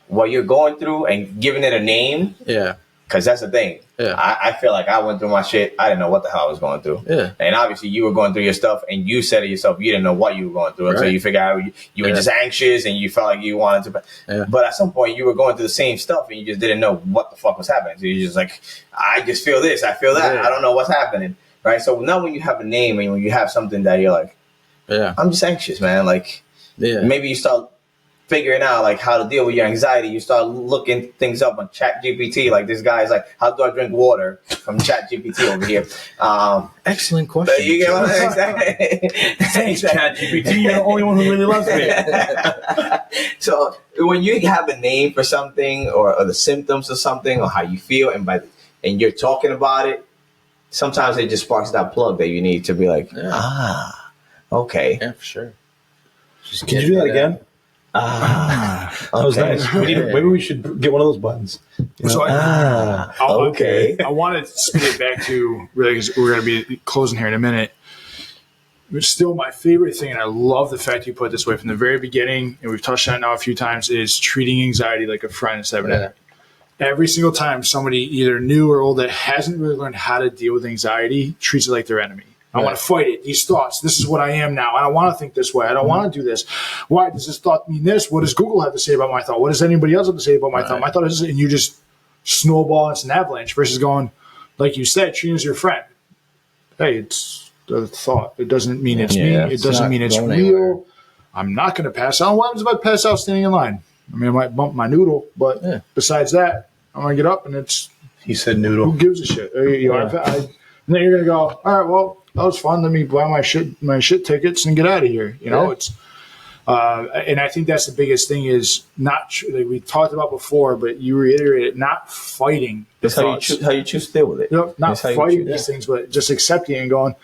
what you're going through and giving it a name. Yeah. Because that's the thing. Yeah. I feel like I went through my shit. I didn't know what the hell I was going through. Yeah. And obviously you were going through your stuff and you said it yourself. You didn't know what you were going through until you figured out you were just anxious and you felt like you wanted to. Yeah. But at some point you were going through the same stuff and you just didn't know what the fuck was happening. So you're just like, I just feel this. I feel that. I don't know what's happening. Right. So now when you have a name and when you have something that you're like, I'm just anxious, man. Like maybe you start figuring out like how to deal with your anxiety. You start looking things up on ChatGPT. Like this guy is like, how do I drink water from ChatGPT over here? Excellent question. You get what I'm saying? Thanks, ChatGPT. You're the only one who really loves me. So when you have a name for something or the symptoms of something or how you feel and you're talking about it, sometimes it just sparks that plug that you need to be like, okay. Yeah, for sure. Can you do that again? That was nice. Maybe we should get one of those buttons. So okay. I want to spin it back to really because we're going to be closing here in a minute. It's still my favorite thing, and I love the fact you put it this way from the very beginning, and we've touched on it now a few times, is treating anxiety like a friend instead of an enemy. Every single time somebody either new or old that hasn't really learned how to deal with anxiety treats it like their enemy. I want to fight it. These thoughts. This is what I am now. I don't want to think this way. I don't want to do this. Why does this thought mean this? What does Google have to say about my thought? What does anybody else have to say about my thought? My thought is, and you just snowball. It's an avalanche versus going, like you said, treating as your friend. Hey, it's a thought. It doesn't mean it's me. It doesn't mean it's real. Anywhere. I'm not going to pass out. What happens if I pass out standing in line? I mean, I might bump my noodle, but besides that, I'm going to get up and it's. He said noodle. Who gives a shit? And then you're going to go, all right, well, that was fun. Let me buy my shit tickets and get out of here. You know, it's, and I think that's the biggest thing is not, like we talked about before, but you reiterated not fighting. That's how you choose to deal with it. You know, not fighting these things, but just accepting it and going,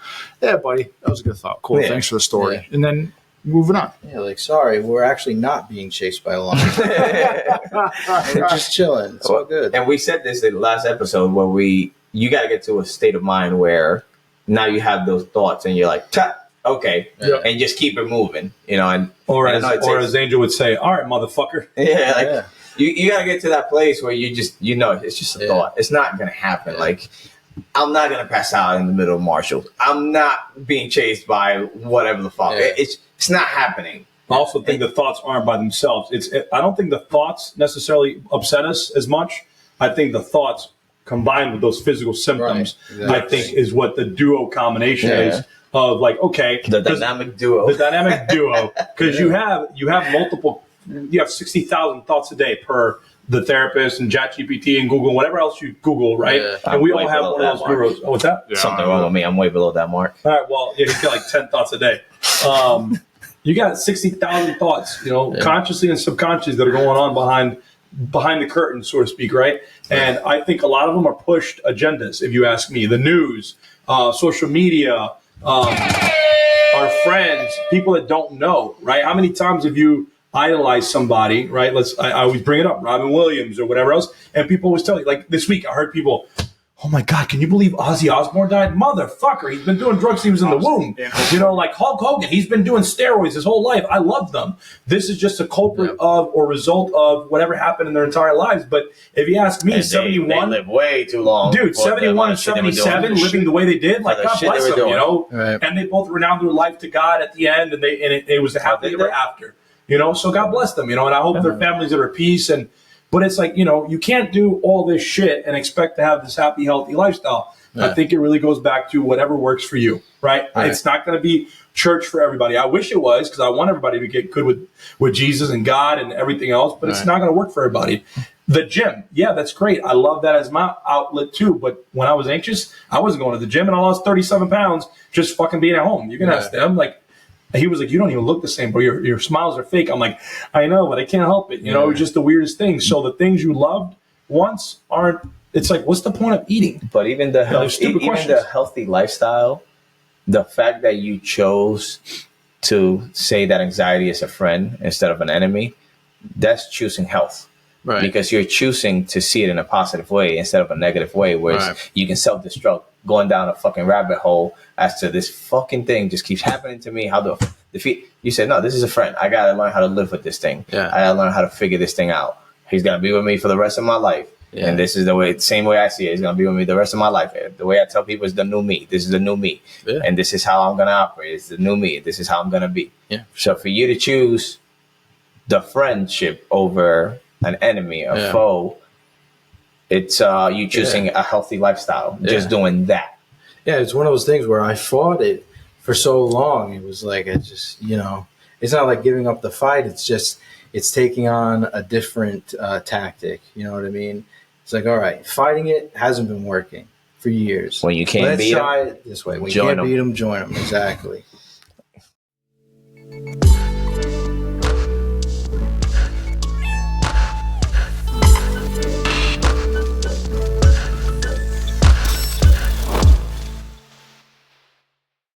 yeah, buddy, that was a good thought. Cool. Thanks for the story. Yeah. And then moving on. Yeah, like, sorry, we're actually not being chased by a lion. We're just chilling. It's all good. And we said this in the last episode where you got to get to a state of mind where now you have those thoughts and you're like, okay, and just keep it moving, you know. And or as Angel would say, all right, motherfucker. Yeah, you got to get to that place where you just, it's just a thought. It's not going to happen. Like, I'm not going to pass out in the middle of Marshall. I'm not being chased by whatever the fuck. It's not happening. I also think the thoughts aren't by themselves. I don't think the thoughts necessarily upset us as much. I think the thoughts combined with those physical symptoms, I think is what the duo combination is of like, okay. The dynamic duo. The dynamic duo. Because you have multiple, you have 60,000 thoughts a day per the therapist and ChatGPT and Google, whatever else you Google, right? Yeah. And we all have one of those gurus. Oh, what's that? Yeah, something wrong with me. I'm way below that mark. All right, well, you get like 10 thoughts a day. You got 60,000 thoughts, consciously and subconsciously that are going on behind the curtain, so to speak, right? And I think a lot of them are pushed agendas, if you ask me. The news, social media, our friends, people that don't know, right? How many times have you idolized somebody, right? I always bring it up, Robin Williams or whatever else, and people always tell you, like this week, I heard people, oh my God, can you believe Ozzy Osbourne died? Motherfucker, he's been doing drugs since he was in the womb. Like Hulk Hogan, he's been doing steroids his whole life. I love them. This is just a culprit of or result of whatever happened in their entire lives. But if you ask me, 71, they live way too long. Dude, 71 and 77 living the way they did, like God bless them, Right. And they both renowned their life to God at the end, and it was a happily ever after. So God bless them, and I hope their families are at peace. But it's like, you can't do all this shit and expect to have this happy, healthy lifestyle. Yeah. I think it really goes back to whatever works for you, right? It's not going to be church for everybody. I wish it was, because I want everybody to get good with Jesus and God and everything else, but it's not going to work for everybody. The gym, that's great. I love that as my outlet too. But when I was anxious, I wasn't going to the gym, and I lost 37 pounds just fucking being at home. You can ask them, like, he was like, you don't even look the same, bro. Your smiles are fake. I'm like, I know, but I can't help it. It's just the weirdest thing. So the things you loved once aren't, it's like, what's the point of eating? But even the healthy lifestyle, the fact that you chose to say that anxiety is a friend instead of an enemy, that's choosing health. Right. Because you're choosing to see it in a positive way instead of a negative way, where you can self-destruct, going down a fucking rabbit hole as to this fucking thing just keeps happening to me. How do I defeat? You said, no, this is a friend. I got to learn how to live with this thing. Yeah. I got to learn how to figure this thing out. He's going to be with me for the rest of my life. Yeah. And this is the same way I see it. He's going to be with me the rest of my life. The way I tell people is the new me. This is the new me. Yeah. And this is how I'm going to operate. It's the new me. This is how I'm going to be. Yeah. So for you to choose the friendship over an enemy, a foe, it's you choosing a healthy lifestyle, just doing that. Yeah, it's one of those things where I fought it for so long. It was like, it's not like giving up the fight. It's taking on a different tactic. You know what I mean? It's like, all right, fighting it hasn't been working for years. When you can't beat them, let's try it this way. When you can't beat them, join them. Exactly.